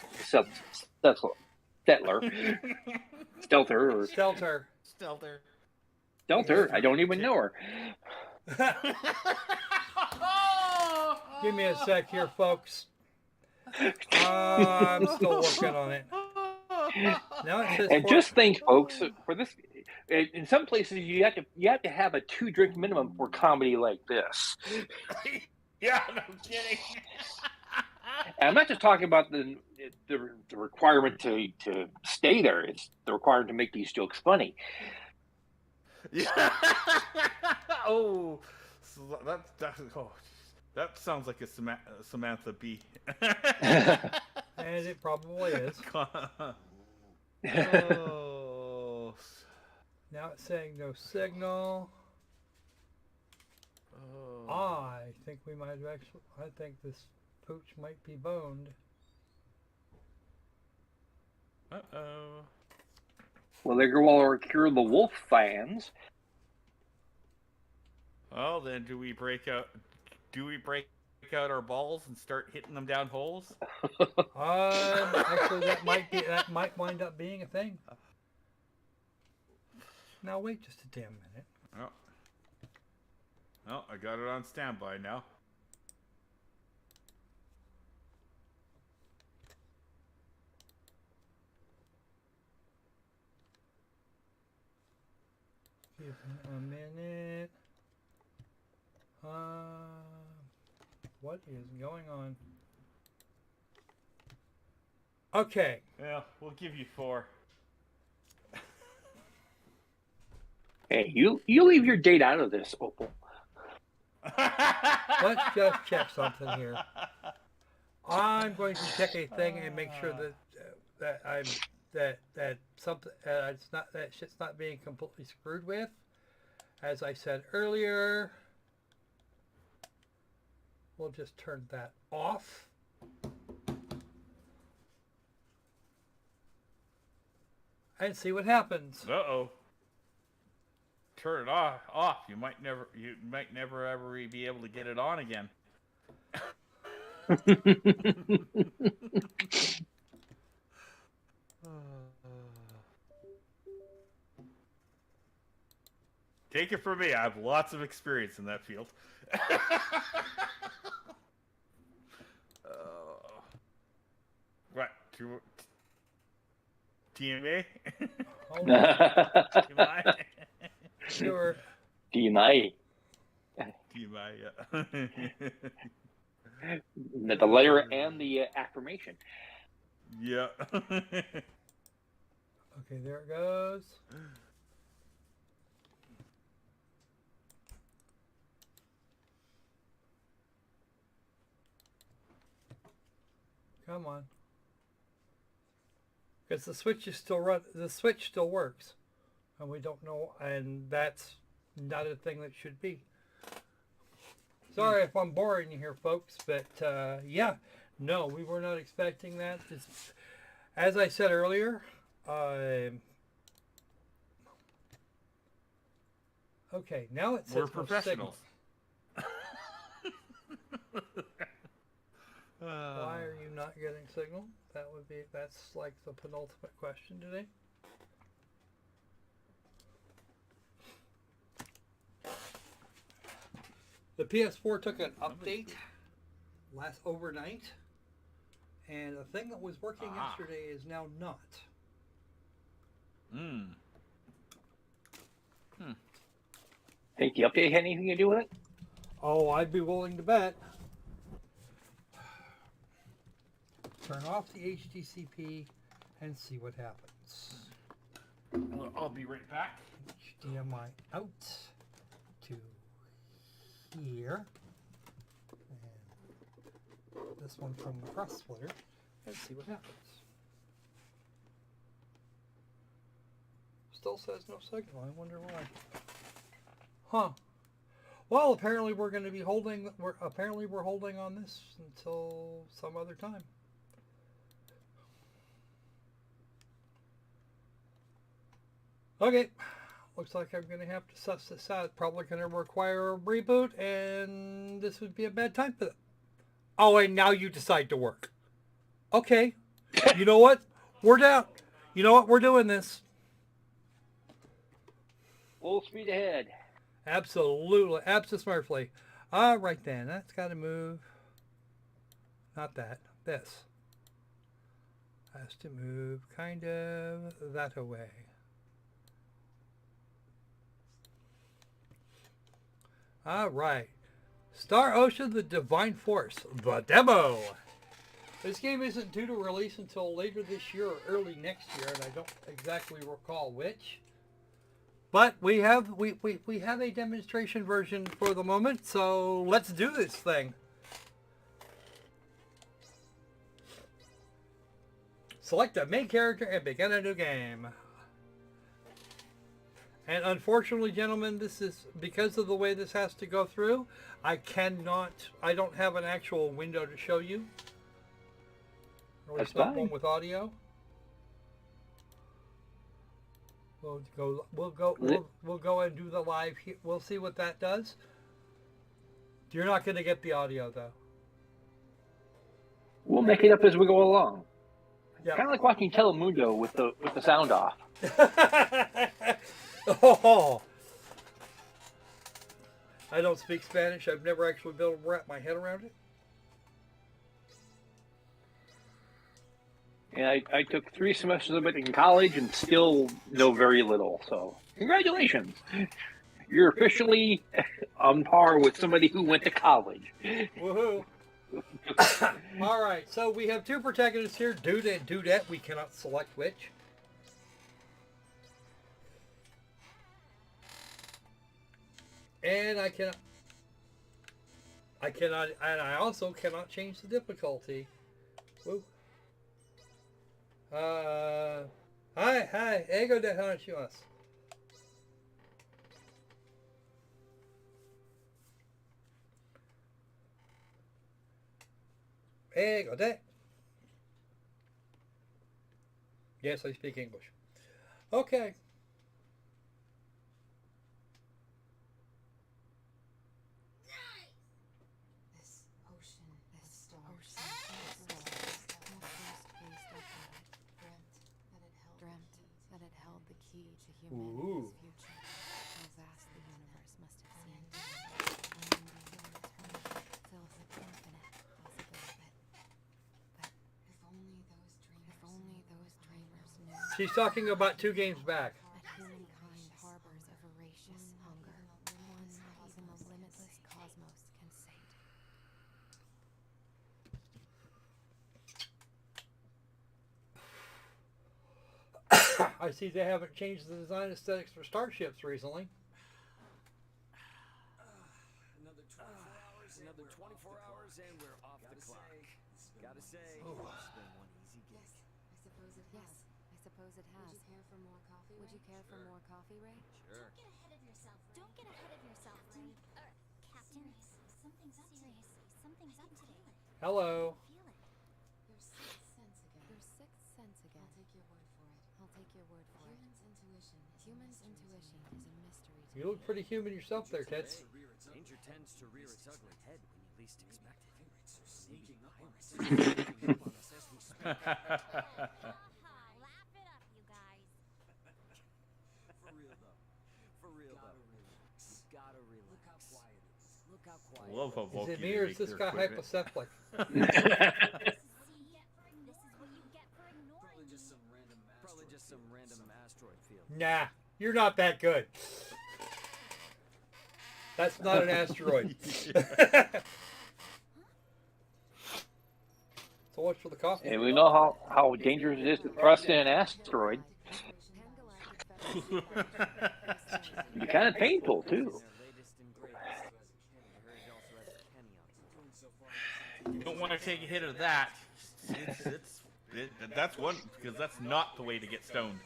I don't even know her. Give me a sec here, folks. I'm still working on it. Now it says And just think, folks, for this, in some places you have to have a 2-drink minimum for comedy like this. Yeah, no kidding. And I'm not just talking about the requirement to stay there. It's the requirement to make these jokes funny. Yeah. Oh, so that sounds like a Samantha Bee. And it probably is. Oh. Now it's saying no signal. Oh. I think we might have actually. I think this pooch might be boned. Uh-oh. Well, there go all our Cure the Wolf fans. Well, then, do we break out our balls and start hitting them down holes? Actually, that might wind up being a thing. Now wait just a damn minute. Oh. Well, I got it on standby now. Give me a minute. What is going on? Okay. Yeah, we'll give you 4. Hey, you leave your date out of this, Opal. Let's just check something here. I'm going to check a thing and make sure that something that shit's not being completely screwed with. As I said earlier, we'll just turn that off. And see what happens. Uh-oh. Turn it off. You might never ever be able to get it on again. Take it from me. I have lots of experience in that field. What? TMA? Oh, TMI? sure. DMI. TMI, yeah. The letter and the affirmation. Yeah. Okay, there it goes. Come on. Because the switch is still the switch still works. And we don't know, and that's not a thing that should be. Sorry if I'm boring you here, folks, but yeah, no, we were not expecting that. As I said earlier, okay, now it says We're no professionals. Why are you not getting signal? That's like the penultimate question today. The PS4 took an update overnight, and a thing that was working yesterday is now not. Think the update had anything to do with it? Oh, I'd be willing to bet. Turn off the HDCP and see what happens. I'll be right back. HDMI out to here. And this one from the cross splitter and see what happens. Still says no signal. I wonder why. Huh. Well, apparently we're going to be holding. We're holding on this until some other time. Okay. Looks like I'm going to have to suss this out. Probably going to require a reboot, and this would be a bad time for that. Oh, and now you decide to work. Okay. You know what? We're down. You know what? We're doing this. Full speed ahead. Absolutely. Absolutely. All right, then. That's got to move. Not that. This. Has to move kind of that away. All right. Star Ocean, the Divine Force, the demo. This game isn't due to release until later this year or early next year, and I don't exactly recall which. But we have a demonstration version for the moment, so let's do this thing. Select a main character and begin a new game. And unfortunately, gentlemen, this is because of the way this has to go through. I don't have an actual window to show you. Or That's it's not fine. one with audio. We'll go and do the live. We'll see what that does. You're not going to get the audio though. We'll make it up as we go along. Yeah. Kind of like watching Telemundo with the sound off. Oh. I don't speak Spanish. I've never actually been able to wrap my head around it. And I took 3 semesters of it in college and still know very little. So congratulations. You're officially on par with somebody who went to college. Woohoo. All right, so we have 2 protagonists here, Dude and Dudette. We cannot select which. And I also cannot change the difficulty. Woo. Hi, ego de hanashimasu. Ego de. Yes, I speak English. Okay. This ocean, this star, dreamt that it held the key to humanity's future. Has asked the She's talking about 2 games back. Humankind harbors a voracious hunger, one not even the limitless cosmos can sate. I see they haven't changed the design aesthetics for starships recently. Another 24 hours and we're off the clock. Gotta say, it's been one easy gig. Yes, I suppose it has. Would you care for more coffee, Ray? Sure. Don't get ahead of yourself, Ray. Captain, something's up today. Something's up today. Hello. Feel it. Your sixth sense again. I'll take your word for it. Human's intuition is a mystery to You look pretty human yourself there, Tits. Danger tends to rear its ugly head when you least expect it. Sneaking up on us as we speak. Laugh it up, you guys. For real though. You gotta relax. Look how quiet it is. Look how quiet. Love how Is bulky it they me or make is this their guy equipment. hypocephalic? This is what you get for ignoring me. Probably just some random asteroid field. Nah, you're not that good. That's not an asteroid. So much for the coffee. And we know how dangerous it is to thrust in an asteroid. It's kind of painful, too. You don't want to take a hit of that. That's one, because that's not the way to get stoned.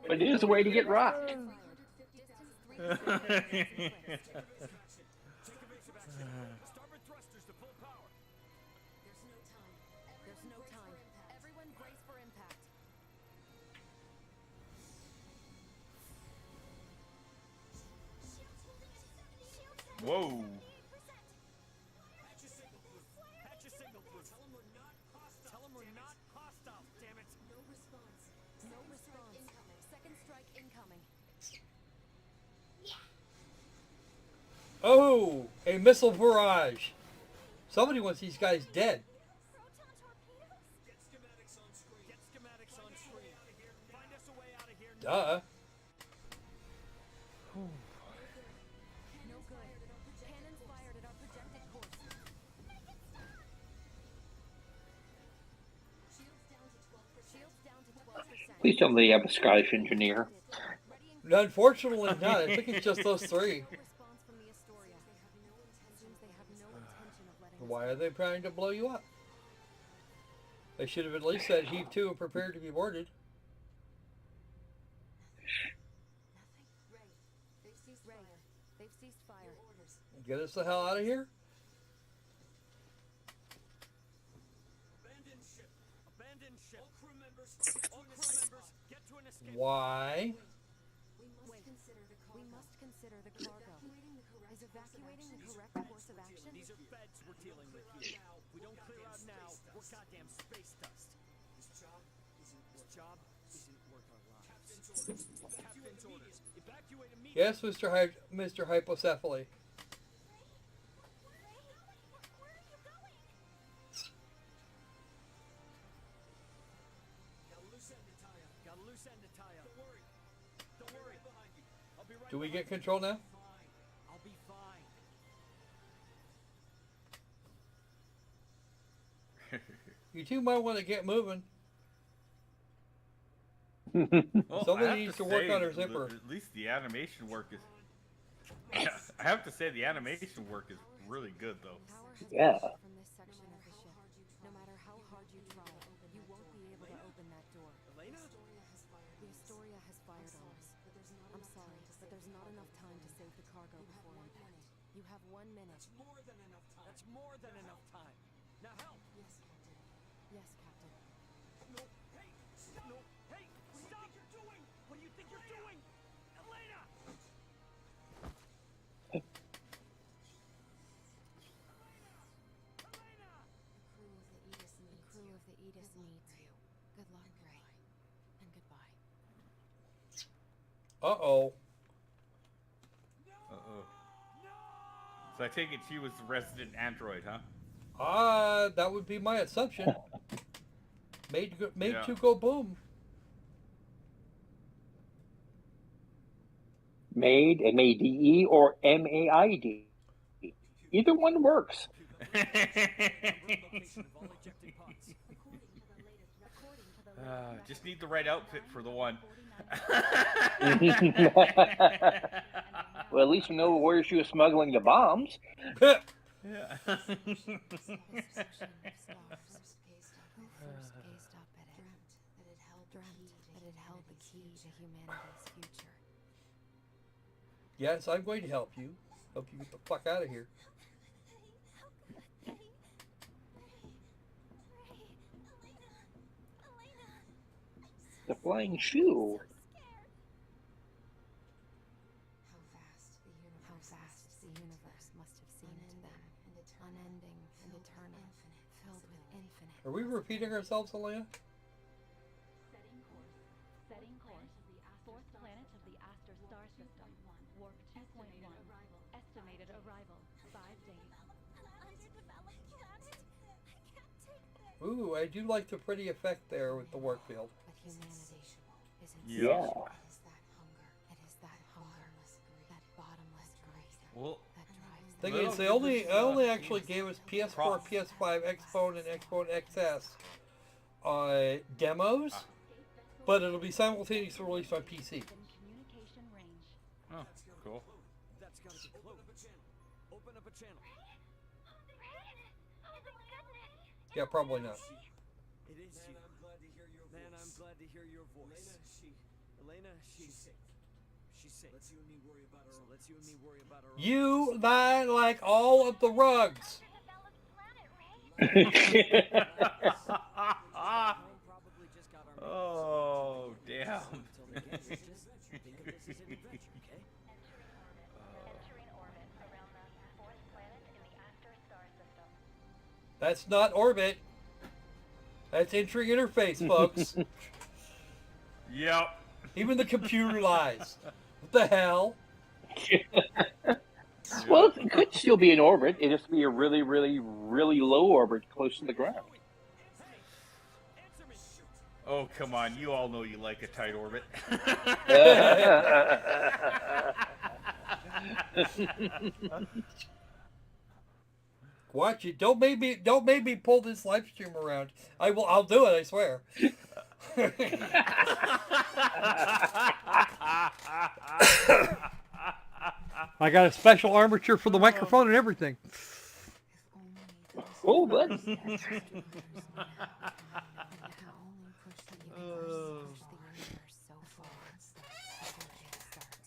But it is a way to get rocked. Starboard thrusters to full power. There's no time. Everyone brace for impact. Whoa. Patch a signal through. Tell them we're not hostile, damn it. No response. Second strike incoming. Oh, a missile barrage. Somebody wants these guys dead. Get schematics on screen. Find us a way out of here. Duh. No good. Cannons fired at our projected course. Shields down to 12%. Please tell me they have a Scottish engineer. Unfortunately not. I think it's just those 3. Response from the Astoria. Seems they have no intention of letting us Why are they trying to blow you up? They should have at least said heave to and prepared to be boarded. They've ceased fire. Get us the hell out of here. Abandon ship. All crew members, get to an escape. Why? We must consider the cargo. Is evacuating the correct course of action? These are feds we're dealing with here. If we don't clear out now, we're goddamn space dust. This job isn't worth our lives. Captain's orders. Evacuate immediately. Yes, Mr. Hypocephaly. Got a loose end to tie up. Don't worry. I'll be right Do we behind get control now? you. I'll be fine. You two might want to get moving. Well, Somebody I have needs to work say, on her zipper. At least the animation work is. Yeah, I have to say the animation work is really good though. Power has Yeah. been cut from this section of the ship. No matter how hard you try, you won't be able to open that door. Elena? The Astoria has fired on us. I'm sorry, but there's not enough time to save the cargo before impact. You have 1 minute. That's more than enough time. That's more than enough time. Now help. Yes, Captain. No. Hey. No. Hey. Stop. What do you think you're doing? What do you think you're doing? Elena. The crew of the Aegis needs you. Good luck, Ray. And goodbye. Uh-oh. Uh-oh. So I take it she was the resident android, huh? That would be my assumption. Made Yeah. to go boom. Made, M-A-D-E, or M-A-I-D. Either one works. Just need the right outfit for the one. Well, at least we know where she was smuggling the bombs. Yeah. First gazed up at it. Dreamt that it held the key to humanity's future. Yes, I'm going to help you. Help you get the fuck out of here. The flying shoe. How vast the universe must have seemed to them. Unending and eternal, filled with infinite. Are we repeating ourselves, Elena? Setting course. Setting course. Fourth planet of the Aster star system. Warp 2.1. Estimated arrival. 5 days. Underdeveloped planet. I can't take this. Ooh, I do like the pretty effect there with the warp field. But humanity isn't Yeah. It is that hunger. It is that bottomless greed. That bottomless greed. Well, That drives Thing Well, is, they this is, only actually gave us PS4, Prof. PS5, Xbone, and Xbone XS demos, but it'll be simultaneously released on PC. In communication range. oh, cool. That's gotta be close. Open up a channel. Yeah, probably not. It is you. I'm glad to hear your voice. Man, I'm glad to hear your voice. Elena, she's safe. She's safe. Let's you and me worry about her. So let's you and me worry about her. You lie like all of the rugs. Probably just got our Oh, damn. until they get here. Just think of this as an adventure, okay? Entering orbit around the fourth planet in the Aster star system. That's not orbit. That's entry interface, folks. Yep. Even the computer lies. What the hell? Well, it could still be in orbit. It has to be a really, really, really low orbit close to the ground. Oh, come on. You all know you like a tight orbit. Watch it. Don't make me pull this live stream around. I'll do it, I swear. I got a special armature for the microphone and everything. Oh, buddy.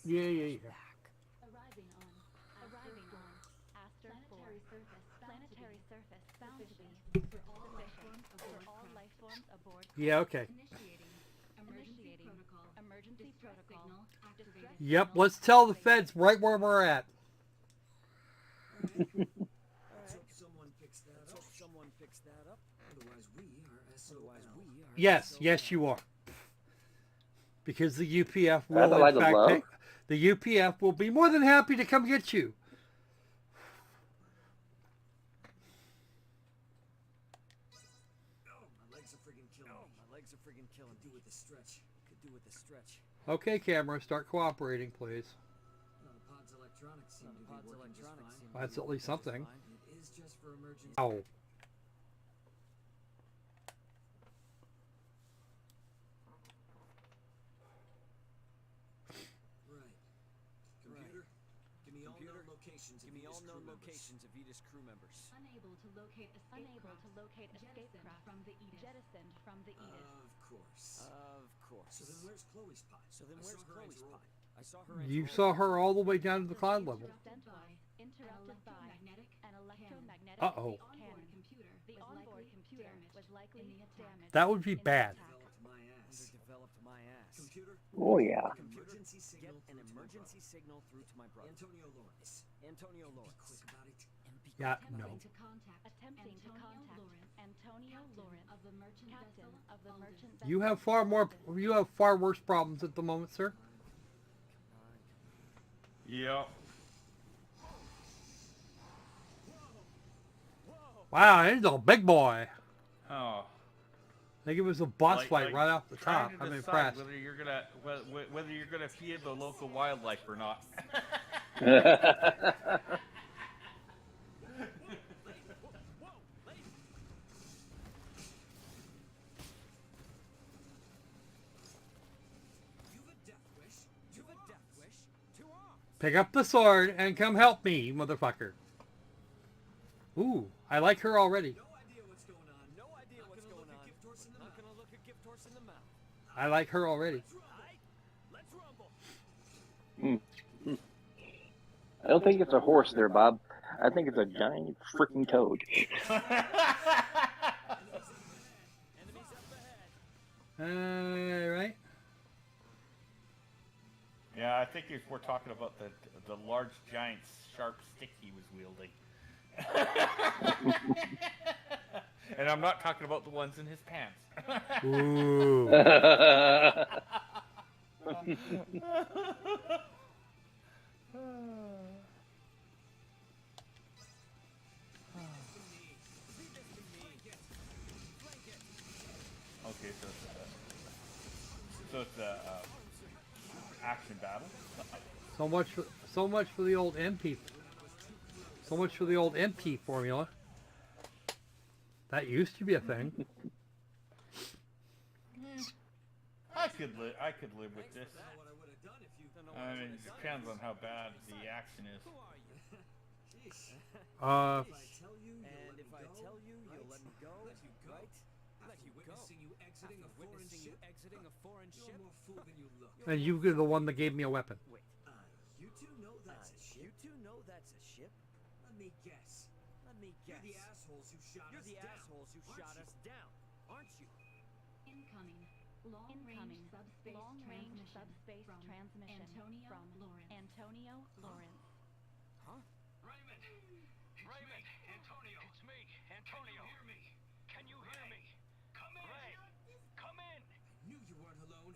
Yeah. Arriving on Aster 4. Planetary surface found to be for all life forms aboard. Yeah, okay. Initiating emergency protocol. Distress Yep, let's tell the feds right where we're at. Let's hope someone picks that up. Otherwise, we are SOL. Yes, you are. Because the UPF That's a will, light in of fact, love. the UPF will be more than happy to come get you. My legs are friggin' killing me. Could do with the stretch. Okay, camera, start cooperating, please. The pod's electronics seem to be working just fine. That's at least something. It is just for emergency. Ow. Right. Computer, give me all known locations of Edith's crew members. Unable to locate escape craft from the Edith. Jettisoned from the Edith. Of course. So then where's Chloe's pot? I saw her. You saw her all the way down to the cloud level. Interrupted by an electromagnetic Uh-oh. cannon. The onboard computer was likely damaged. That would be in the bad. attack. Underdeveloped my ass. Computer. Oh, yeah. Emergency signal. Get an emergency signal through to my brother. Antonio Lawrence. Quick about it. Yeah, Attempting no. to contact Antonio Lawrence, captain of the merchant vessel. You have far worse problems at the moment, sir. Yep. Wow, he's a big boy. Oh. think it was a boss Like- fight like right off the trying top. to I'm decide impressed. whether you're gonna feed the local wildlife or not. Pick up the sword and come help me, motherfucker. Ooh, I like her already. I like her already. I don't think it's a horse there, Bob. I think it's a giant freaking toad. Right? Yeah, I think if we're talking about the large giant sharp stick he was wielding. And I'm not talking about the ones in his pants. Ooh. Okay, so it's a action battle. So much for the old MP. So much for the old MP formula. That used to be a thing. I could live with this. I mean, it depends on how bad the action is. And if I tell you, you'll let me go, right? Let you go. Witnessing you exiting a foreign ship. You're more fool than you look. And you were the one that gave me a weapon. Wait. You two know that's a ship? You two know that's a ship? Let me guess. You're the assholes who shot us down, aren't you? Incoming. Long-range subspace transmission from Antonio Lawrence. Huh? Raymond, Antonio, it's me, Antonio. Hear me? Can you hear me? Come in. Ray, come in. I knew you weren't alone.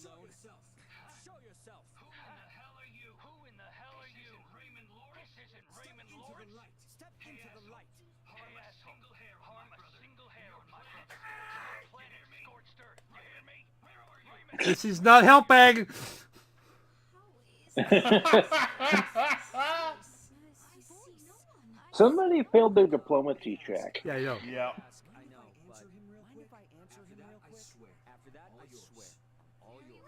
Show yourself. Who in the hell are you? This isn't Raymond Lawrence. Step into the light. Harm a single hair on my brother. Planet scorched earth. You hear me? Where are you? Raymond. This is not helping. Somebody failed their diplomacy check. Yeah, I know. Yeah. I know, but mind if I answer him real quick? After that, I swear. All yours.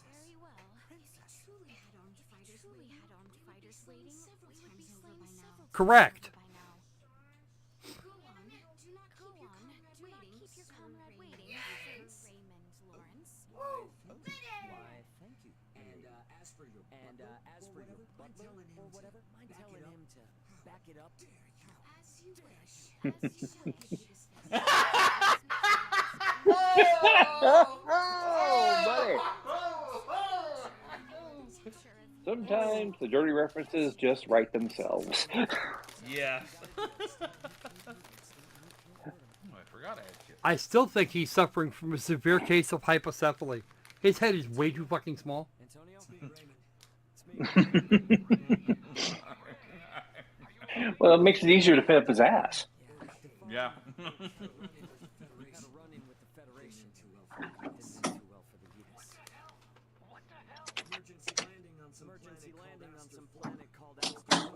Very well. If you truly had armed fighters waiting, several times over by now. Correct. Go on. Do not keep your comrade waiting. Raymond Lawrence. Why, thank you. And as for your butler or whatever, mind telling him to back it up. As you wish. As you shall give me this Oh, buddy. Sometimes the dirty references just write themselves. Yeah. Oh, I forgot I had shit. I still think he's suffering from a severe case of hypocephaly. His head is way too fucking small. Antonio? It's me. Well, it makes it easier to fit up his ass. Yeah. We had a run-in with the Federation. Didn't end too well for the U.S. What the hell? Emergency landing on some planet called Astor.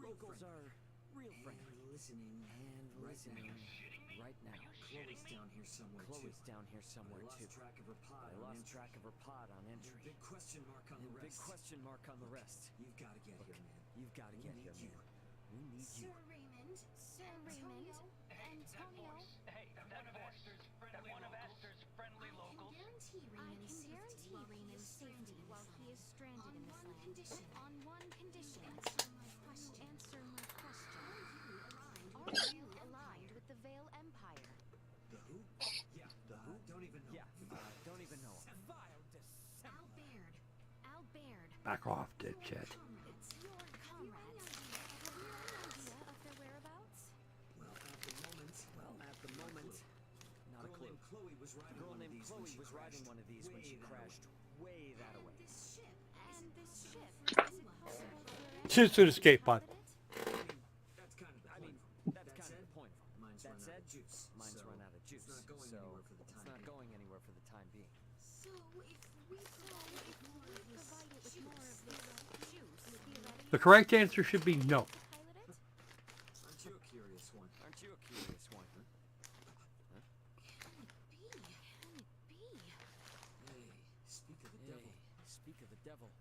Locals are real friendly. Listening right now. Chloe's down here somewhere too. I lost track of her pod on entry. Big question mark on the rest. You've got to get here, man. We need you. Sir Raymond. Antonio. Hey, that one of Astor's friendly locals. I can guarantee Raymond's safety while he is stranded in this land. On one condition. Answer my question. Are you aligned with the Vale Empire? The who? Yeah. The who? Don't even know. Yeah. Don't even know. Al Baird. Back off, dipshit. It's your comrades. Have you any idea of their whereabouts? Well, at the moment, not a clue. A girl named Chloe was riding one of these when she crashed way that away. This ship. Is it possible for Shoot through the escape pod. That's kind of the point. That said, mine's run out of juice. So time being. So if we provided with more of this juice, theoretically, The correct answer should be no. pilot it? Aren't you a curious one? Aren't you a curious one? Huh? Can it be? Can it be? Hey, speak of the devil. Speak of the devil.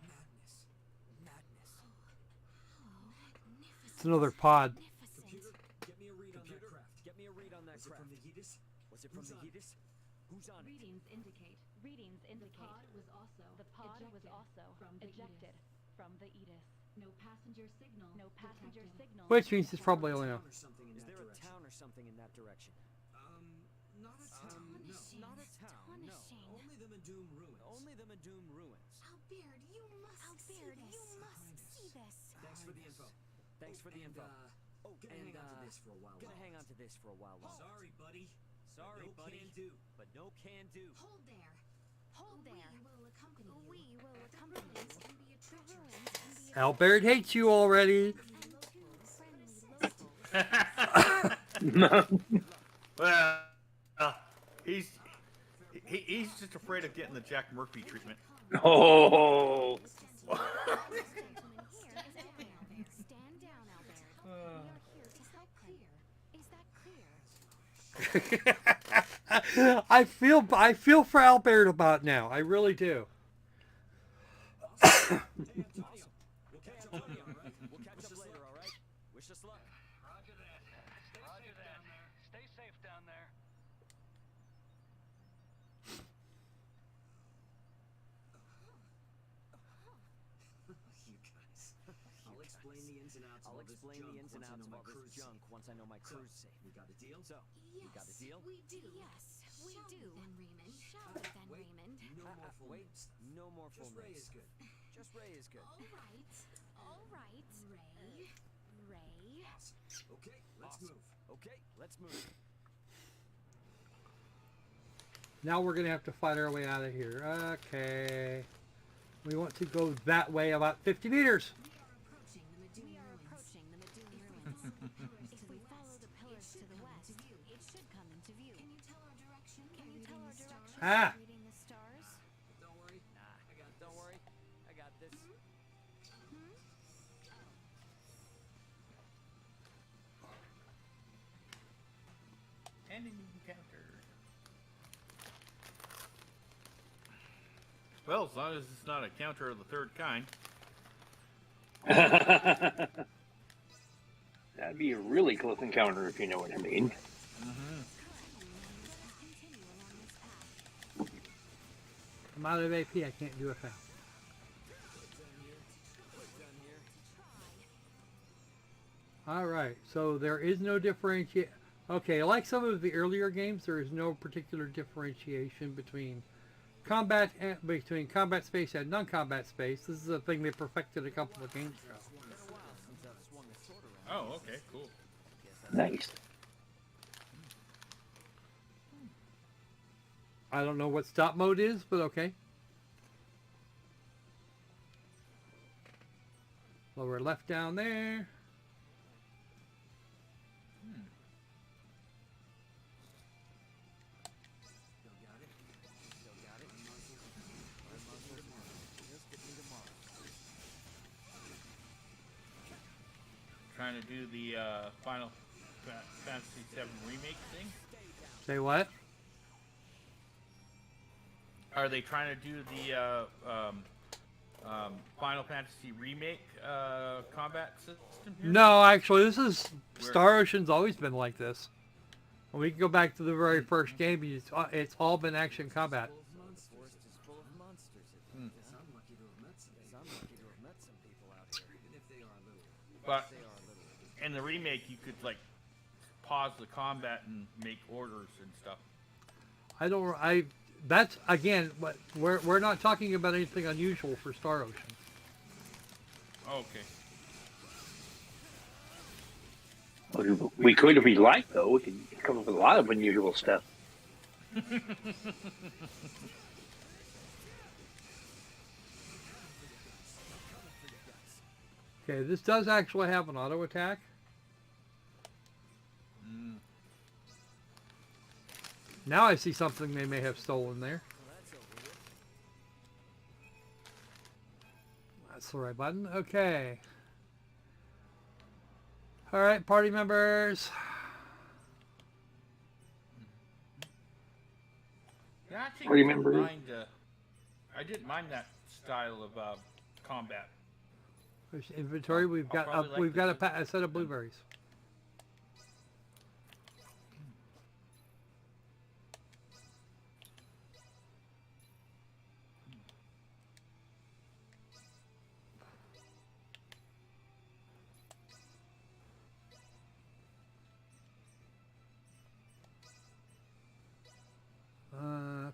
Madness. Madness. It's another pod. Computer, get me a read on that craft. Get me a read on that craft. Was it from the Hedis? Was it from the Hedis? Who's on it? Readings indicate. The pod was also ejected from the Edis. No passenger signal. Which means it's probably only now. Is there a town or something in that direction? Not a town. No, not a town. No. Only the Medum ruins. Only the Medum ruins. Albert, you must see this. Thanks for the info. Thanks for the info. Gonna hang on to this for a while. Gonna hang on to this for a while longer. Sorry, buddy. Sorry, buddy. Can do, but no can do. Hold there. Hold there. We will accompany you. And be a ruins and be Albert hates you already. Well, he's just afraid of getting the Jack Murphy treatment. Oh. Stand down, Albert. We are here to help him. Is that clear? I feel for Albert about now. I really do. Hey, Antonio. We'll catch up later, all right? We'll catch up later, all right? Wish us luck. Roger that. Stay safe down there. You guys. I'll explain the ins and outs of all this junk once I know my crew's safe. We got a deal? So, we got a deal? We do. Yes, we do. Then Raymond. Shall we then, Wait. Raymond? No more full names. No more full names. Just Ray is good. Just Ray is good. All right. Ray. Awesome. Okay, let's move. Okay, let's move. Now we're going to have to fight our way out of here. Okay. We want to go that way about 50 meters. We are approaching the Medum ruins. If we follow the pillars to the west, it should come into view. Can you tell our direction? Ah. Reading the stars? Don't worry. Don't worry. I got this. Enemy encounter. Well, as long as it's not a counter of the third kind. That'd be a really close encounter if you know what I mean. I'm out of AP. I can't do it fast. All right. So there is no differentiate. Okay, like some of the earlier games, there is no particular differentiation between combat space and non-combat space. This is a thing they perfected a couple of games ago. Oh, okay, cool. Nice. I don't know what stop mode is, but okay. Lower left down there. Trying to do the Final Fantasy VII remake thing. Say what? Are they trying to do the Final Fantasy remake combat system here? No, actually, this is Star Ocean's always been like this. When we can go back to the very first game, it's all been action combat. But in the remake, you could like pause the combat and make orders and stuff. That's again, what we're not talking about anything unusual for Star Ocean. Okay. Well, we could if we like, though. We could come up with a lot of unusual stuff. Okay, this does actually have an auto attack. Now I see something they may have stolen there. That's the right button. Okay. All right, party members. Yeah, I actually Remember- didn't mind. I didn't mind that style of combat. There's inventory. We've I'll got probably like we've got this. a set of blueberries.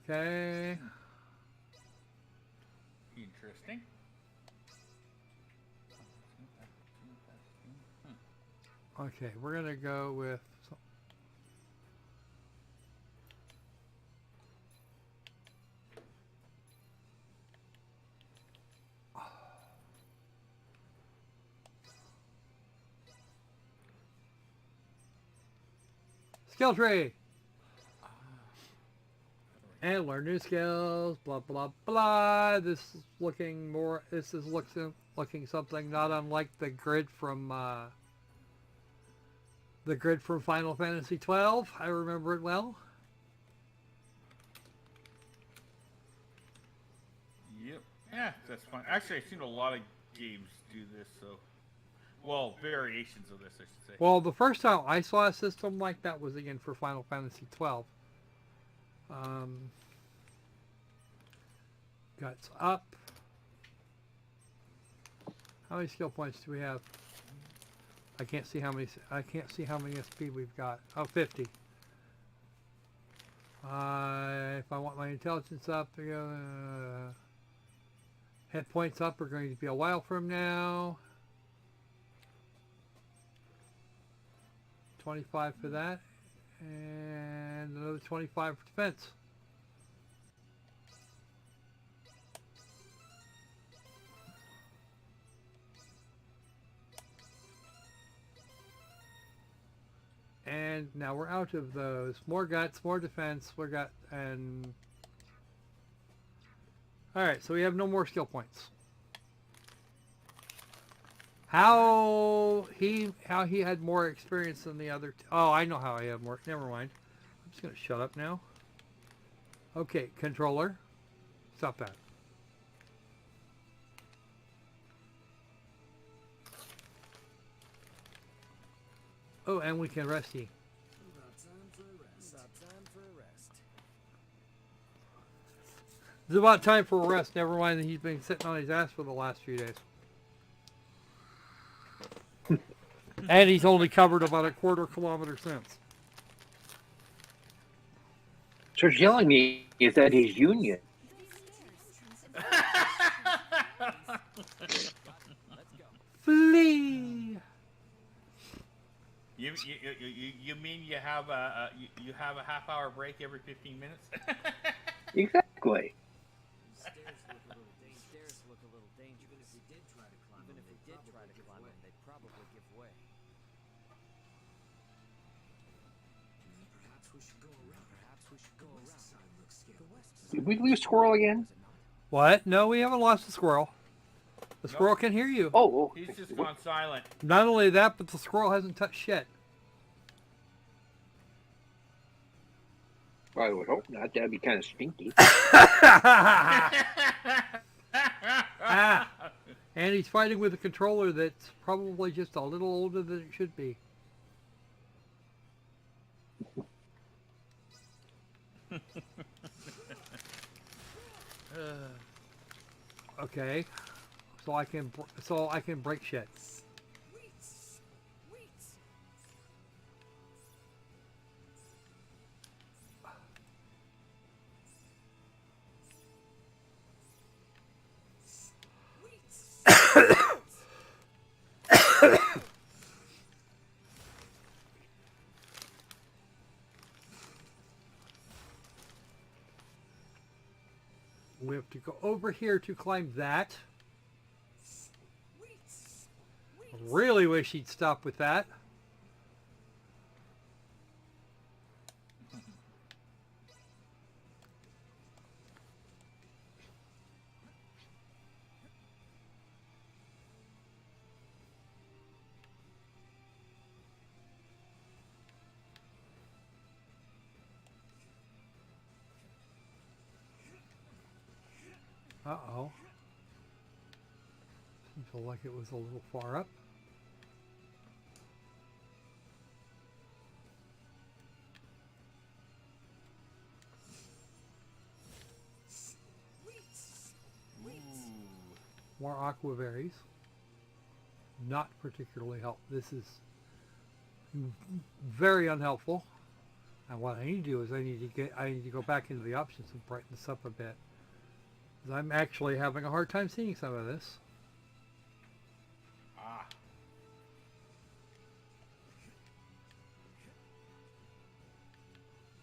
Okay. Interesting. Okay, we're gonna go with. Skill tree. And learn new skills. Blah blah blah. This is looking more. This is looking something not unlike the grid from Final Fantasy 12. I remember it well. Yep. Yeah, that's fine. Actually, I've seen a lot of games do this, so... Well, variations of this, I should say. Well, the first time I saw a system like that was again for Final Fantasy 12. Guts up. How many skill points do we have? I can't see how many. I can't see how many SP we've got. Oh, 50. If I want my intelligence up, hit points up are going to be a while from now. 25 for that, and another 25 for defense. And now we're out of those. More guts, more defense. We're got and all right. So we have no more skill points. How he had more experience than the other. Oh, I know how I have more. Never mind. I'm just gonna shut up now. Okay, controller. Stop that. Oh, and we can rest ye. About time for a rest. About time for a rest. It's about time for a rest. Never mind that he's been sitting on his ass for the last few days. And he's only covered about a quarter kilometer since. So what you're telling me is that his union. Flee! You mean you have a half-hour break every 15 minutes? Exactly. Stairs look a little dangerous. Even if they did try to climb them, they'd probably give way. Perhaps we should go around. The west side looks scary. Did we lose Squirrel again? What? No, we haven't lost the squirrel. The squirrel can hear you. Oh, He's just gone silent. Not only that, but the squirrel hasn't touched shit. I would hope not. That'd be kind of stinky. And he's fighting with a controller that's probably just a little older than it should be. Okay, so I can break shit. We have to go over here to climb that. Really wish he'd stop with that. Uh-oh. Seems like it was a little far up. More aqua berries. Not particularly helpful. This is very unhelpful. And what I need to do is I need to go back into the options and brighten this up a bit. 'Cause I'm actually having a hard time seeing some of this. Ah.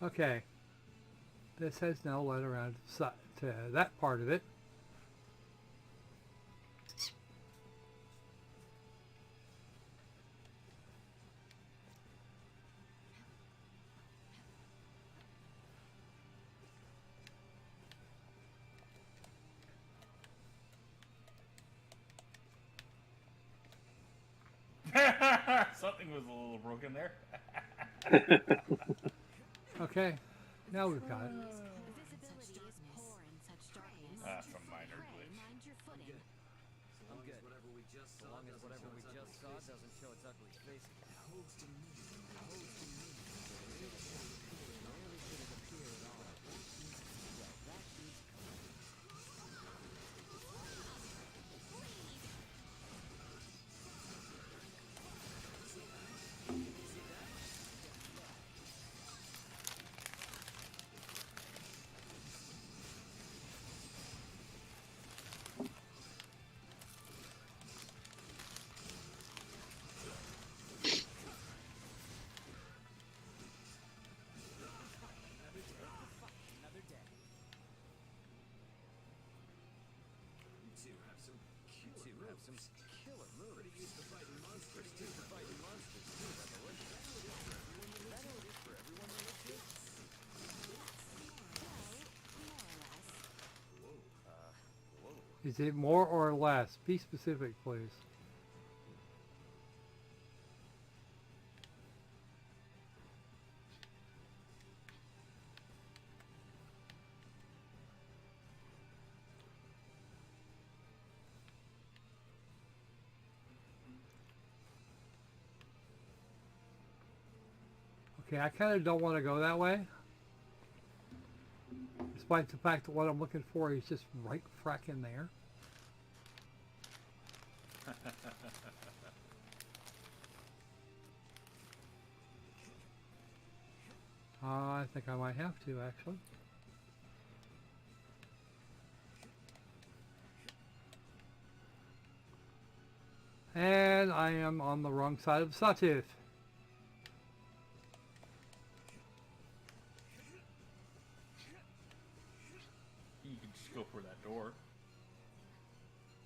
Okay. This has now led around to that part of it. Something was a little broken there. Okay. Now we've got it. Visibility is poor in such darkness. Some minor glitch. Mind your footing. I'm good. Whatever we just saw, doesn't show its ugly face. It holds to me. It holds to me. Rarely should it appear at all. That is some killer moves. Pretty used to fighting monsters. Pretty used to fighting monsters too, by the way. That is for everyone to look to. Whoa. Is it more or less? Be specific, please. Okay, I kind of don't want to go that way. Despite the fact that what I'm looking for is just right fracking there. I think I might have to, actually. And I am on the wrong side of the sawtooth. You can just go for that door.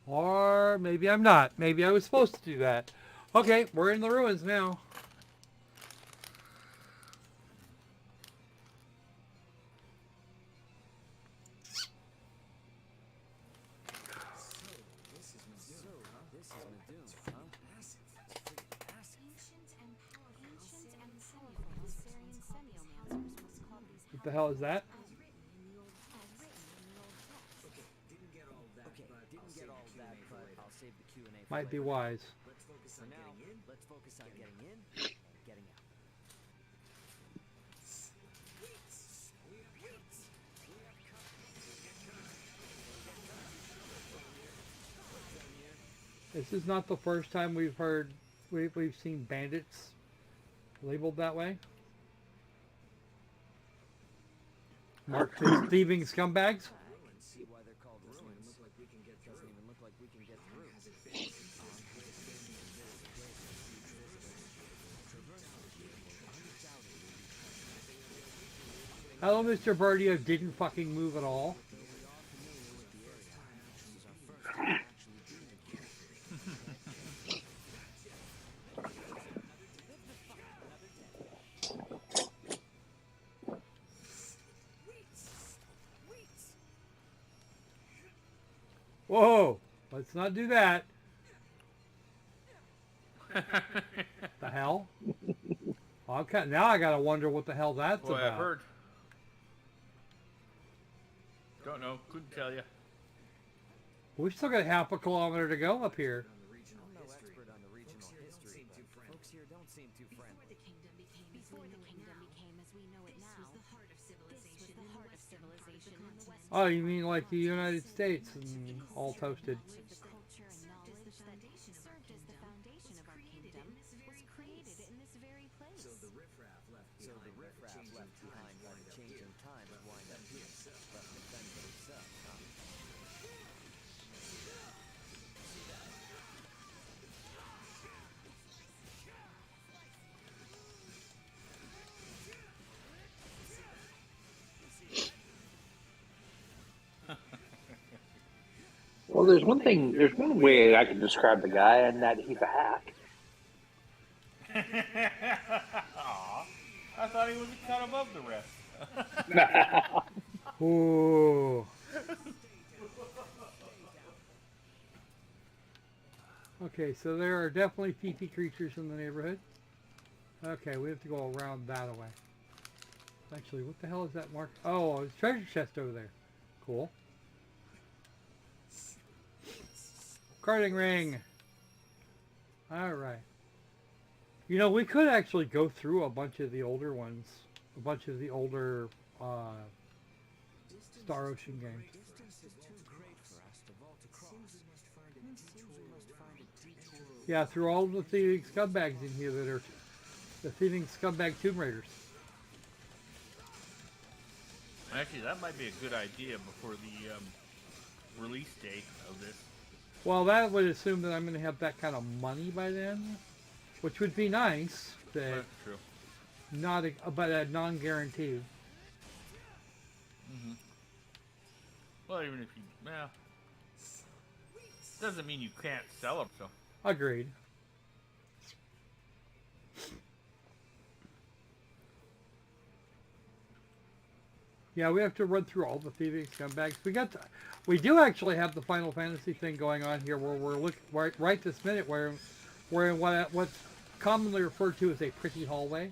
Or maybe I'm not. Maybe I was supposed to do that. Okay, we're in the ruins now. What the hell is that? Might be wise. For now, let's focus on getting in and getting out. This is not the first time we've seen bandits labeled that way. Marked as thieving scumbags. See why they're called ruins. Doesn't even look like we can get through. Hello, Mr. Birdie, who didn't fucking move at all. Whoa! Let's not do that. The hell? Okay, now I gotta wonder what the hell that's Boy, about. I've heard. Don't know. Couldn't tell you. We still got half a kilometer to go up here. On the regional history. Expert on the regional history. Folks here don't seem too friendly. Before the kingdom became as we know it now, this was the heart of civilization in the west. Oh, you mean like the United States and all toasted? The culture and knowledge that served as the foundation of our kingdom was created in this very place. So the riffraff left behind by the changing times wind up here. Left to fend for themselves, huh? Well, there's one thing. There's one way I can describe the guy, and that he's a hack. Aw, I thought he was a cut above the rest. Ooh. Okay, so there are definitely PP creatures in the neighborhood. Okay, we have to go around that way. Actually, what the hell is that mark? Oh, it's a treasure chest over there. Cool. Karting ring. Alright. You know, we could actually go through a bunch of the older ones. A bunch of the older Star Ocean games. Yeah, through all the thieving scumbags in here that are the thieving scumbag Tomb Raiders. Actually, that might be a good idea before the release date of this. Well, that would assume that I'm going to have that kind of money by then, which would be nice, but That's true. not but a non-guarantee. Mm-hmm. Well, even if you, well, doesn't mean you can't sell them. So Agreed. Yeah, we have to run through all the thieving scumbags. We do actually have the Final Fantasy thing going on here, where we're looking right this minute. We're in what's commonly referred to as a pretty hallway.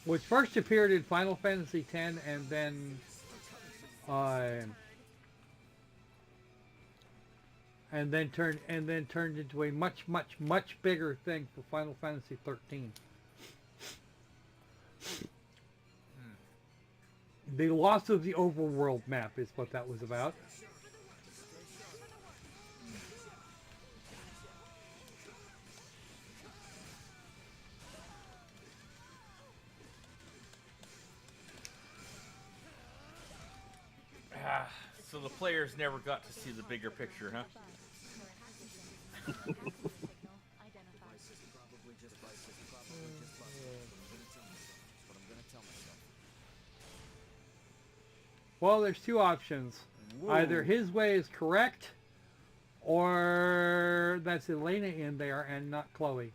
Which first appeared in Final Fantasy X, and then turned into a much bigger thing for Final Fantasy 13. The loss of the overworld map is what that was about. So the players never got to see the bigger picture, huh? Well, there's two options. Whoa. Either his way is correct, or that's Elena in there and not Chloe.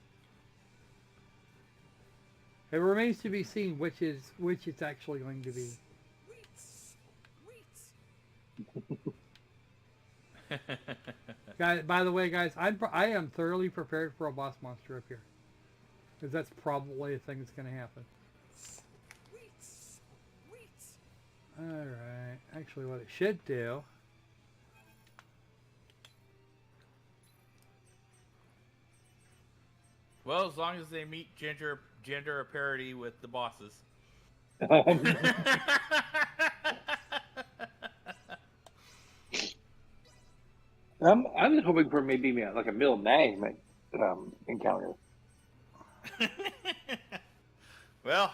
It remains to be seen which it's actually going to be. Guys, by the way, guys, I am thoroughly prepared for a boss monster up here, because that's probably a thing that's going to happen. Alright, actually what it should do... Well, as long as they meet gender parity with the bosses. I'm just hoping for maybe like a middle management encounter. Well,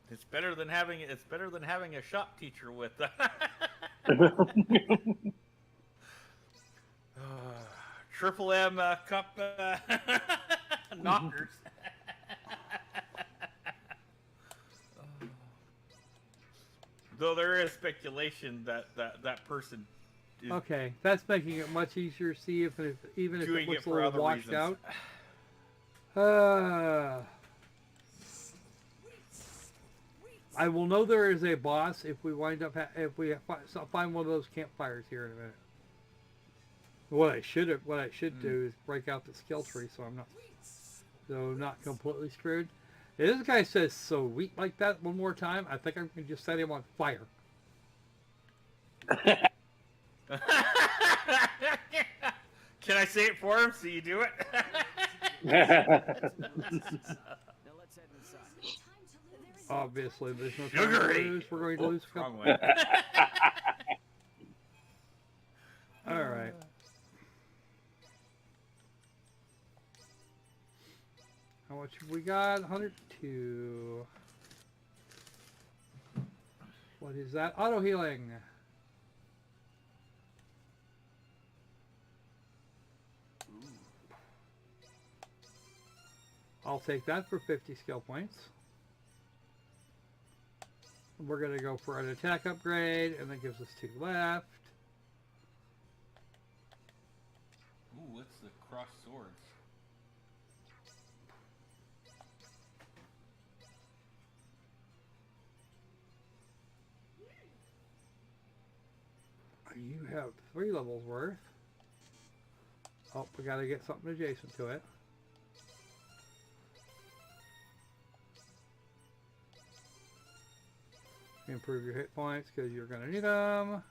it's better than having a shop teacher with Triple M cup knockers. Though there is speculation that person is Okay, that's making it much easier to see even if doing it looks it a for little other washed reasons. out. I will know there is a boss if we wind up if we find one of those campfires here in a minute. What I should do is break out the skill tree so I'm not completely screwed. If this guy says sweet like that one more time, I think I'm going to just set him on fire. Can I say it for him so you do it? Now let's head inside. Obviously, there's no time to Sugary. lose. We're going to lose a Wrong couple. way. All right. How much have we got? 102. What is that? Auto healing. I'll take that for 50 skill points. We're going to go for an attack upgrade, and that gives us 2 left. Ooh, what's the cross swords? You have 3 levels worth. Oh, we got to get something adjacent to it. Improve your hit points because you're going to need them.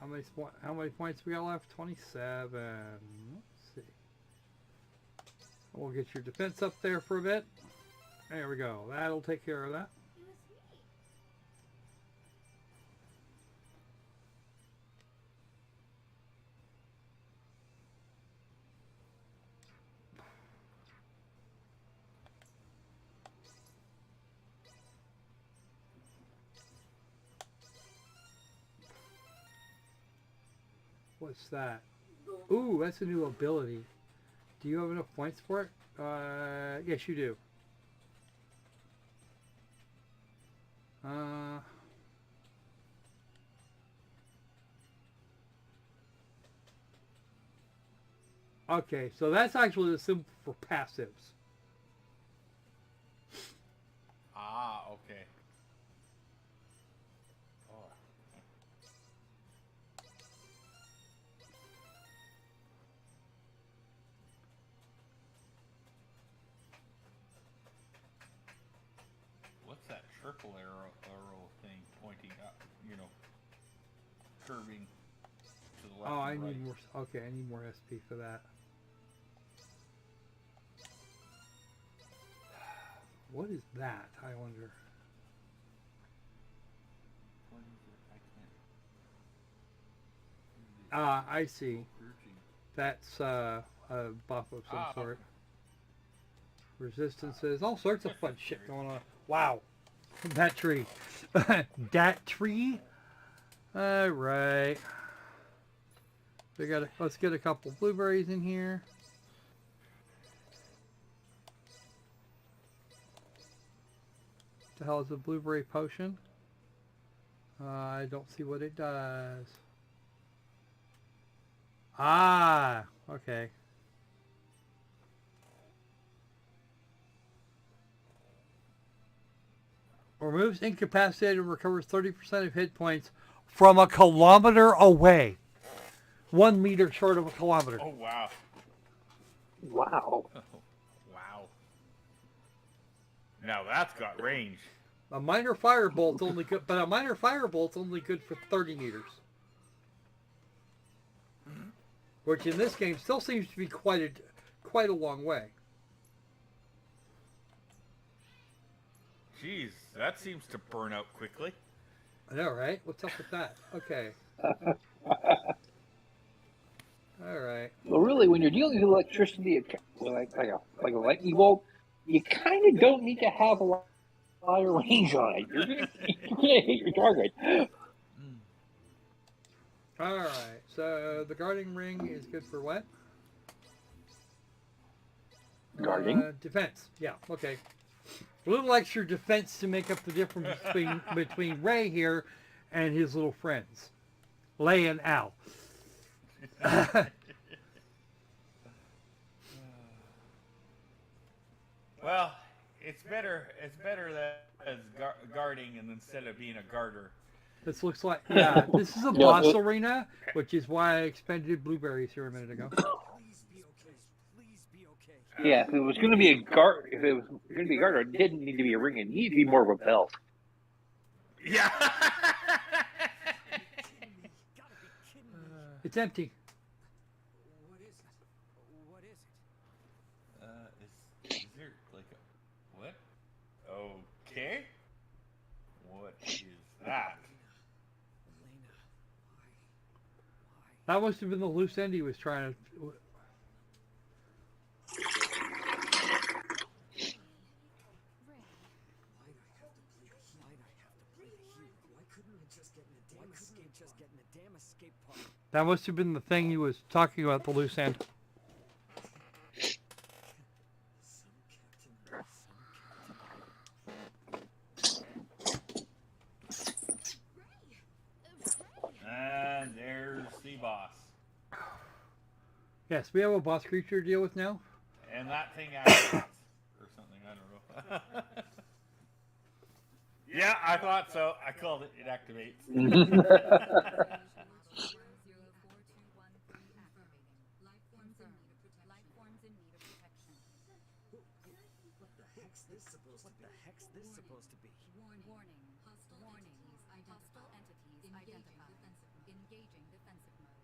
How many points we got left? 27. Let's see. We'll get your defense up there for a bit. There we go. That'll take care of that. What's that? Ooh, that's a new ability. Do you have enough points for it? Yes, you do. Okay, so that's actually the symbol for passives. Ah, okay. Oh. What's that triple arrow thing pointing up? You know, curving to the left. Oh, I and right. need more. Okay, I need more SP for that. What is that? I wonder. What is it? I can't. I see. That's a buff of some sort. Resistances, all sorts of fun shit going on. Wow, that tree. That tree. All right. We got. Let's get a couple blueberries in here. The hell is a blueberry potion? I don't see what it does. Ah, okay. Removes incapacitated and recovers 30% of hit points from a kilometer away. 1 meter short of a kilometer. Oh wow. Wow. Wow. Now that's got range. A minor firebolt's only good, but a minor firebolt's only good for 30 meters. Which in this game still seems to be quite a long way. Jeez, that seems to burn out quickly. I know, right? What's up with that? Okay. All right. Well, really, when you're dealing with electricity, like a lightning bolt, you kind of don't need to have a lot of range on it. You're gonna hit your target. All right. So the guarding ring is good for what? Guarding? Defense. Yeah. Okay. A little extra defense to make up the difference between Ray here and his little friends, Lay and Al. Well, it's better that as guarding and instead of being a garter. This looks like, yeah, this is a boss arena, which is why I expended blueberries here a minute ago. Please be okay. Please be okay. Yeah, if it was going to be a guard, if it was going to be a guard, it didn't need to be a ring. It needed to be more of a belt. Yeah. It's empty. What is it? What is it? Is there like a what? Okay. What is that? Elena, why? That must have been the loose end he was trying to. That must have been the thing he was talking about, the loose end. And there's the boss. Yes, we have a boss creature to deal with now. And that thing activates. Or something, I don't know. Yeah, I thought so. I called it. It activates. What the heck's this supposed to be? Warning. Hostile entities identified. Engaging defensive mode.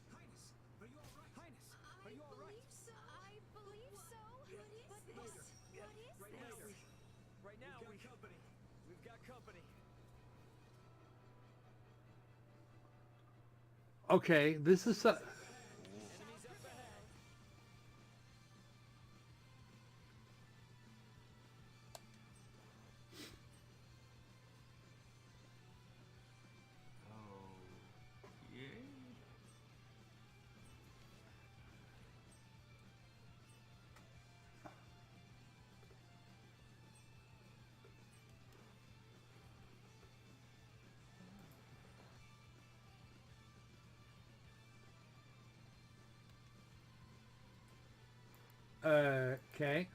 Highness, are you all right? Highness, are you all right? I believe so. What is this? Right now, we've got company. Okay, this is. Enemies up ahead. Okay.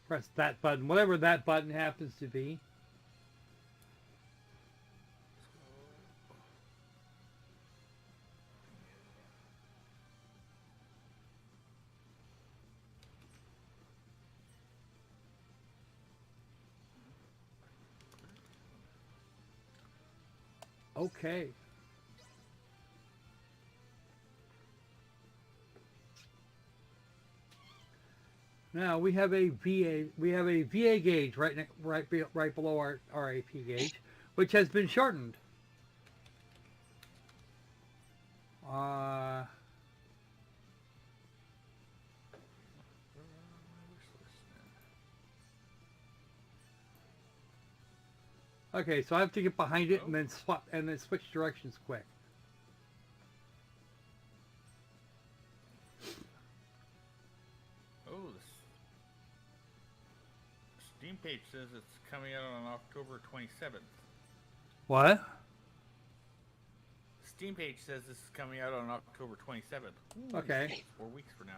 Press that button, whatever that button happens to be. Okay. Now we have a VA gauge right below our AP gauge, which has been shortened. Okay, so I have to get behind it and then swap and then switch directions quick. Oh, the Steam page says it's coming out on October 27th. What? Steam page says this is coming out on October 27th. Ooh, Okay. 4 weeks from now.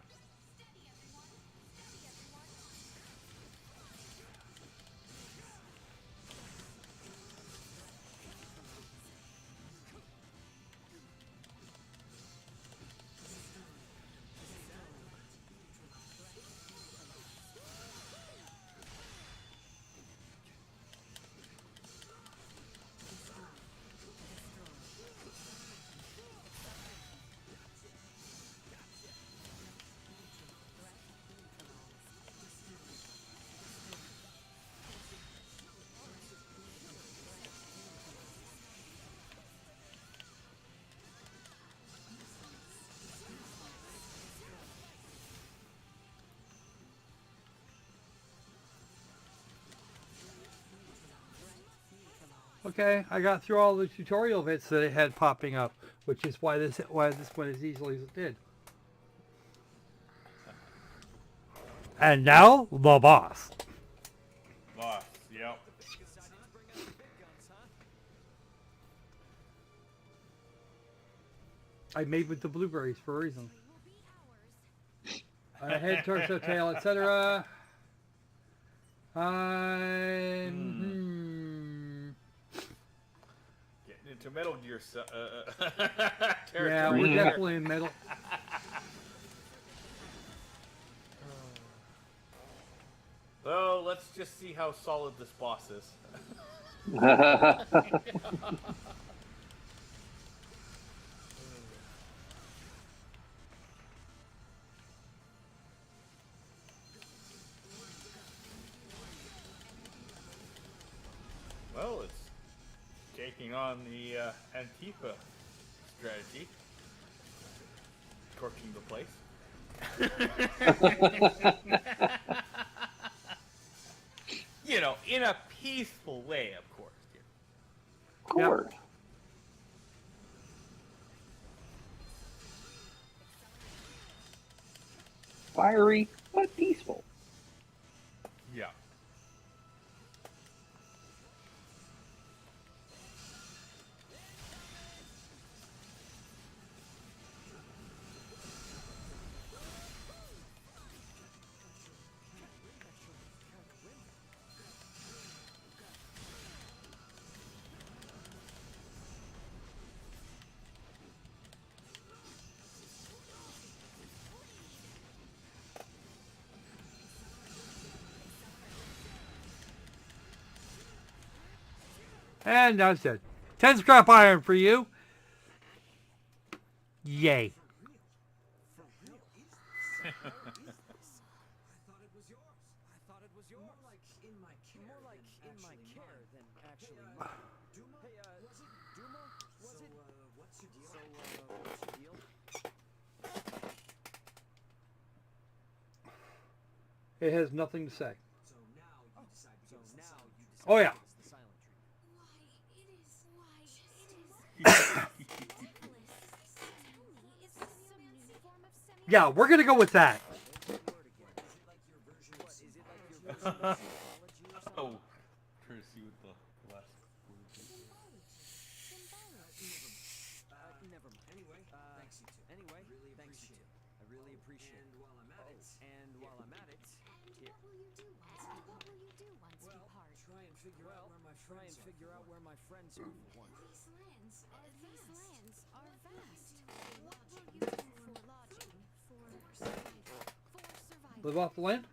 Okay, I got through all the tutorial bits that it had popping up, which is why this went as easily as it did. And now the boss. Boss, yep. I made with the blueberries for a reason. Head, torso, tail, etc. Getting into to Metal Gear Yeah, territory. we're here. definitely in Metal. Well, let's just see how solid this boss is. Well, it's taking on the Antifa strategy, torching the place. You know, in a peaceful way, of course. Of course. Fiery, but peaceful. Yeah. And that's it. 10 scrap iron for you. Yay. I thought it was yours. I thought it was yours. More like in my care. More like in my care than actually mine. Duma? Hey, was it Duma? Was it? What's your deal? What's your deal? It has nothing to say. So now you decide to give us the silent treatment. Oh, yeah. The silent treatment. Yeah, we're going to go with that. Oh, trying to see what the last word is. Never mind. Anyway, thanks you two. Anyway, really thanks you two. I really appreciate it. And while I'm at it, try and figure out where my friends are for once. These lands are vast. What will you do for lodging, for survival? Live off the land?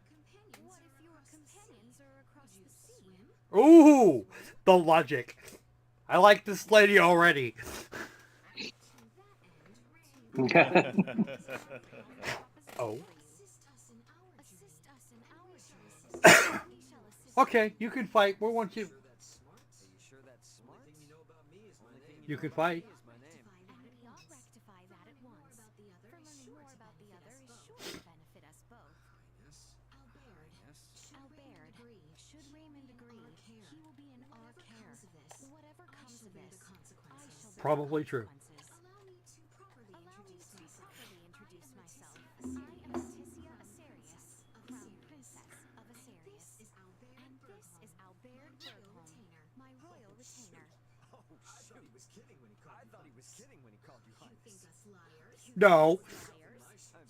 What if your companions are across the sea? Ooh, the logic. I like this lady already. Oh. Okay, you can fight. We want you. Are you sure that's smart? Only thing you know about me is my name. You can fight. I'll rectify that at once. For learning more about the other is sure to benefit us both. Yes. Albert, should Raymond agree, he will be in our care. Whatever comes of this, I shall bear the Probably true. consequences. Allow me to properly introduce myself. I am Ticia Asarius, Crown Princess of Asarius. And this is Albert Bergholm, my royal retainer. Oh, I thought he was kidding when he called you Highness. No.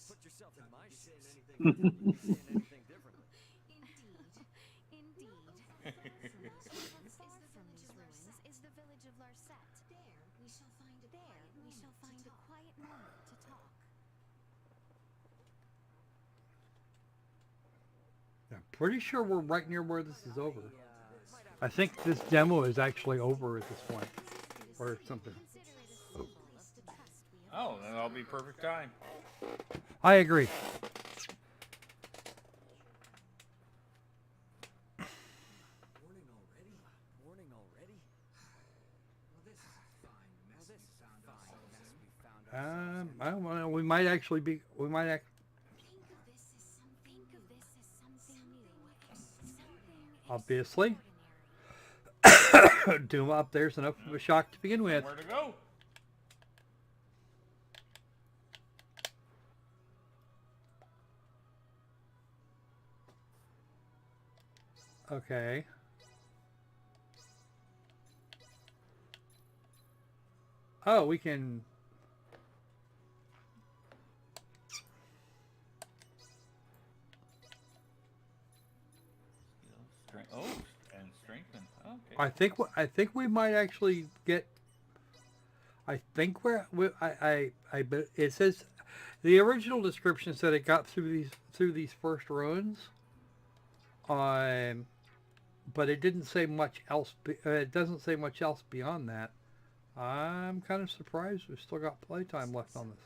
Put yourself in my shoes. Saying anything differently. Indeed. Far from these ruins is the village of Larset. There we shall find a quiet moment to talk. I'm pretty sure we're right near where this is over. I think this demo is actually over at this point. Or something. Oh, then that'll be perfect time. I agree. Warning already? Well, this is fine. Mess we found. I don't know. We might actually be. We might act. Think of this as something new. Something Obviously. extraordinary. Doom up there's enough of a shock to begin with. Where to go? Okay. Oh, we can. Oh, and strengthen. Okay. I think we might actually get I think but it says the original description said it got through these first ruins. But it didn't say much else. It doesn't say much else beyond that. I'm kind of surprised we've still got playtime left on this.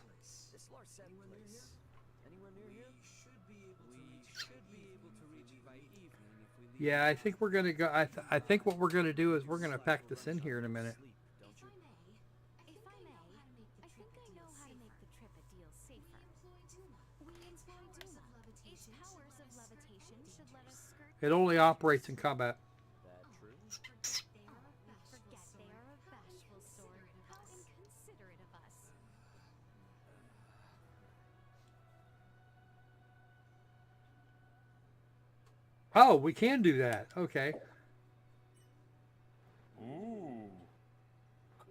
This Larset place. Anyone near here? We should be able to reach by evening if we leave. Yeah, I think we're gonna go. I think what we're gonna do is we're gonna pack this in here in a minute. If I may, I think I know how to make the trip a deal safer. We employ Duma. Its powers of levitation should let us skirt. It only operates in combat. Forget they are a bashful sort. How inconsiderate of us. Oh, we can do that. Okay. Ooh.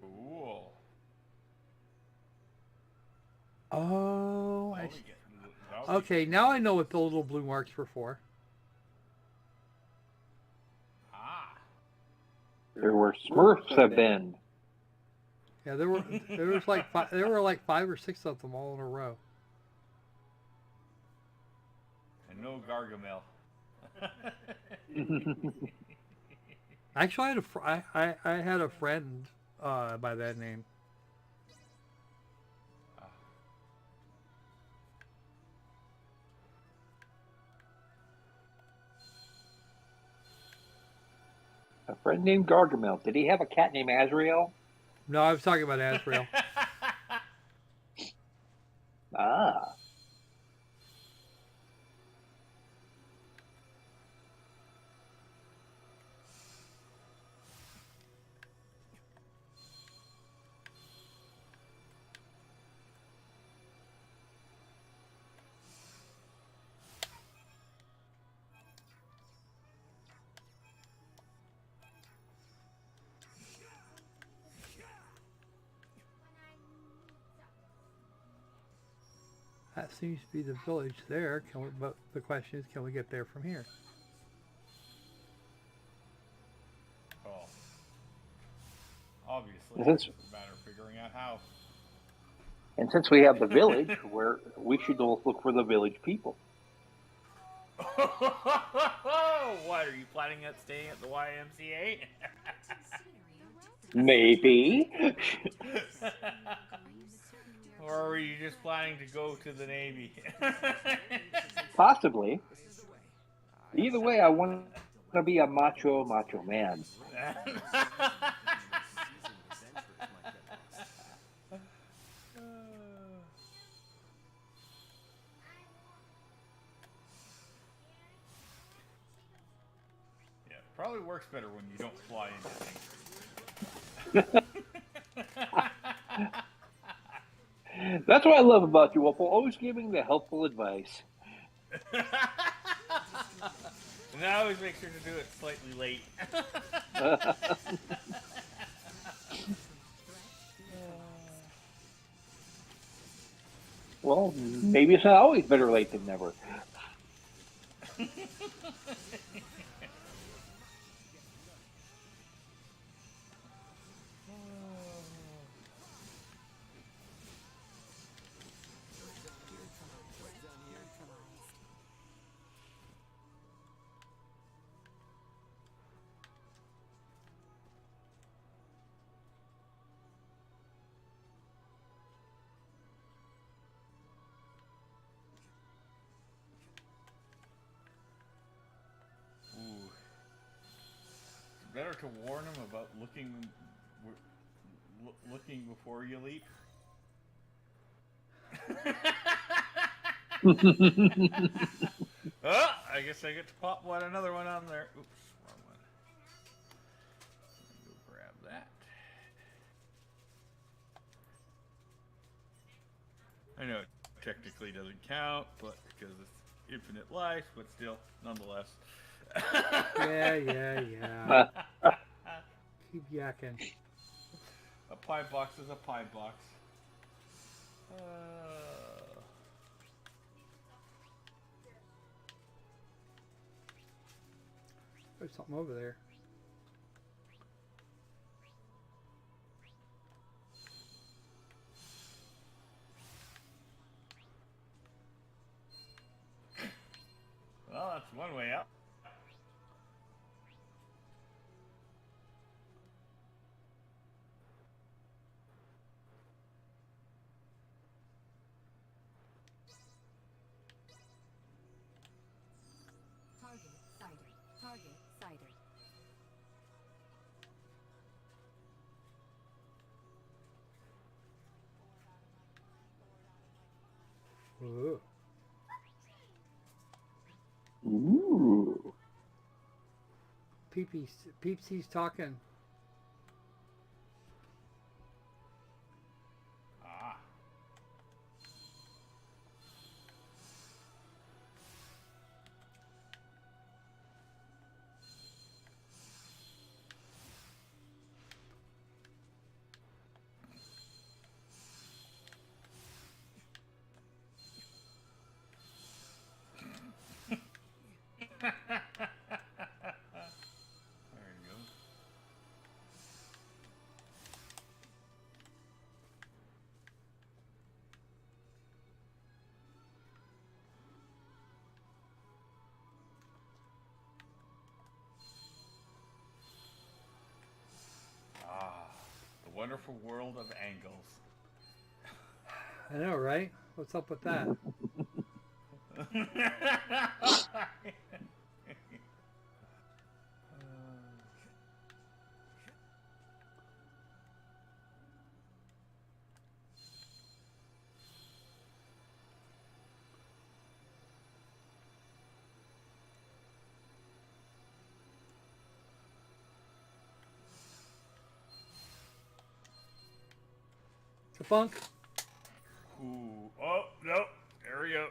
Cool. Oh, I Now we see. get- now we Okay, now I know what the little blue marks were for. Ah. There were Smurfs have been. Yeah, there was like there were like 5 or 6 of them all in a row. And no Gargamel. Actually, I had a friend by that name. A friend named Gargamel. Did he have a cat named Azrael? No, I was talking about Azrael. Ah. That seems to be the village there. But the question is, can we get there from here? Oh. Obviously, Since- it's a matter of figuring out how. And since we have the village, we should look for the village people. What, are you planning on staying at the YMCA? Maybe. Or were you just planning to go to the Navy? Possibly. Either way, I want to be a macho man. Yeah, probably works better when you don't fly into things. That's what I love about you, Opal. Always giving the helpful advice. And I always make sure to do it slightly late. Well, maybe it's not always better late than never. Better to warn them about looking before you leap. Oh, I guess I get to pop another one on there. Oops, wrong one. Let me go grab that. I know it technically doesn't count, but because it's infinite life, but still, nonetheless. Yeah. Keep yakking. A pie box is a pie box. There's something over there. Ooh. Ooh. Peepsy's talking. Ah. There you go. Ah, the wonderful world of angles. I know, right? What's up with that? Funk. Ooh. Oh, no. There we go.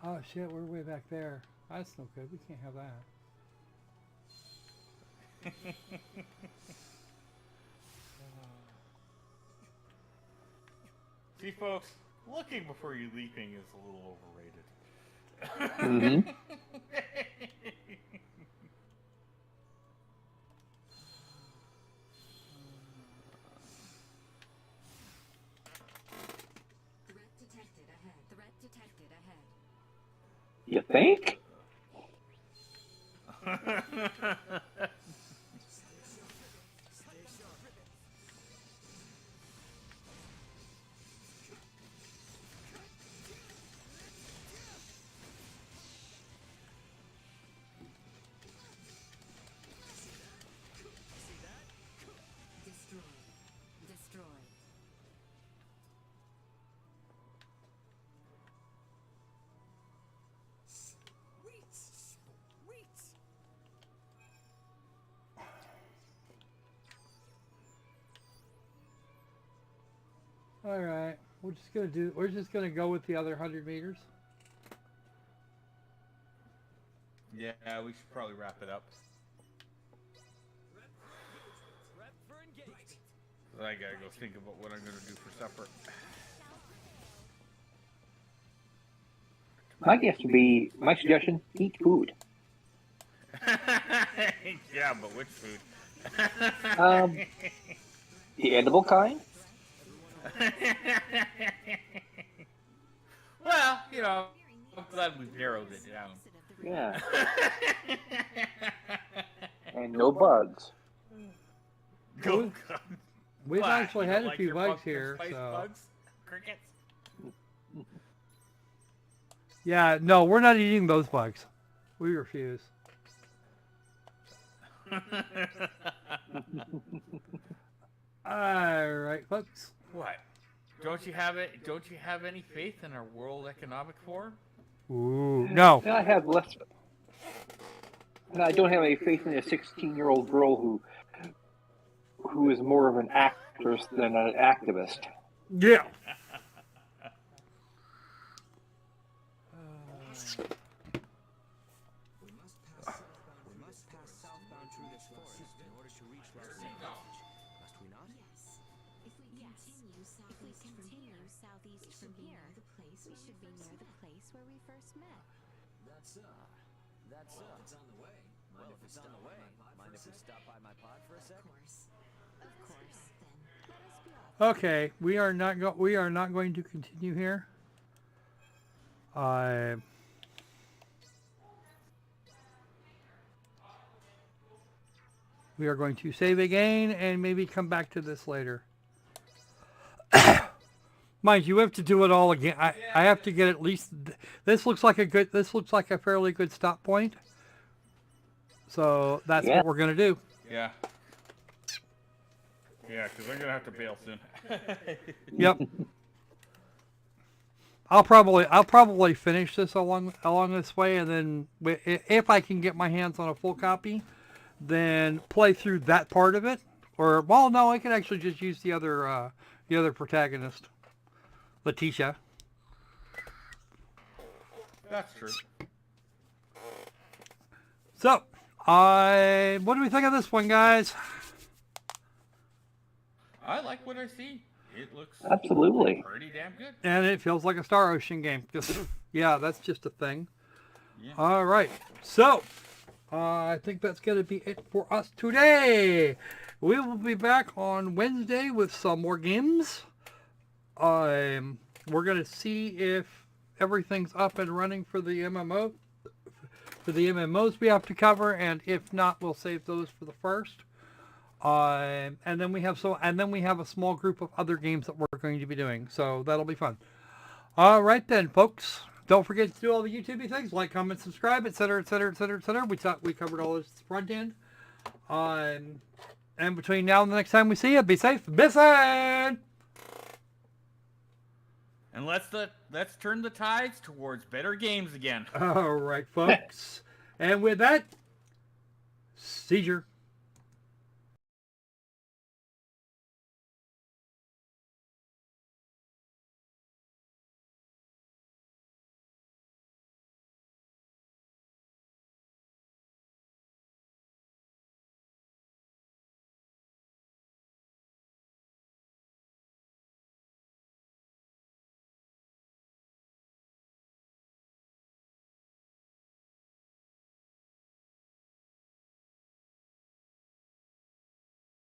Oh shit, we're way back there. That's no good. We can't have that. See, folks, looking before you leaping is a little overrated. Mm-hmm. Threat detected ahead. Threat detected ahead. You think? Destroyed. Destroyed. All right, we're just gonna go with the other 100 meters. Yeah, we should probably wrap it up. I gotta go think about what I'm gonna do for supper. My guess would be, my suggestion, eat food. Yeah, but which food? The edible kind? Well, you know, I'm glad we've narrowed it down. Yeah. And no bugs. Go. We've What, actually you had don't a like few your bugs pumpkin here, spice so. bugs? Crickets? Yeah, no, we're not eating those bugs. We refuse. All right, folks. What? Don't you have it? Don't you have any faith in our World Economic Forum? Ooh, no. I have less. And I don't have any faith in a 16-year-old girl who is more of an actress than an activist. Yeah. We must pass southbound through this forest in order to reach Los Angeles. Must we not? Yes. If we continue southeast from here, we should be near the place where we first met. That's it's on the way. Well, if it's on the way, mind if we stop by my pod for a sec? Of course. Then let us be off. Okay, we are not going to continue here. We are going to save again and maybe come back to this later. Mind you, have to do it all again. I have to get at least. This looks like a fairly good stop point. So that's what we're gonna do. Yeah. Yeah, because I'm gonna have to bail soon. Yep. I'll probably finish this along this way, and then if I can get my hands on a full copy, then play through that part of it. Or well, no, I can actually just use the other protagonist, Letitia. That's true. So, what do we think of this one, guys? I like what I see. It looks Absolutely pretty damn good. And it feels like a Star Ocean game. Yeah, that's just a thing. Yeah. All right. So, I think that's going to be it for us today. We will be back on Wednesday with some more games. We're going to see if everything's up and running for the MMO. For the MMOs we have to cover, and if not, we'll save those for the first. And then we have a small group of other games that we're going to be doing. So that'll be fun. All right then, folks. Don't forget to do all the YouTube things, like, comment, subscribe, etc., etc., etc., etc. We covered all this front end. And between now and the next time we see you, be safe, be safe. And let's turn the tides towards better games again. All right, folks. And with that, seizure.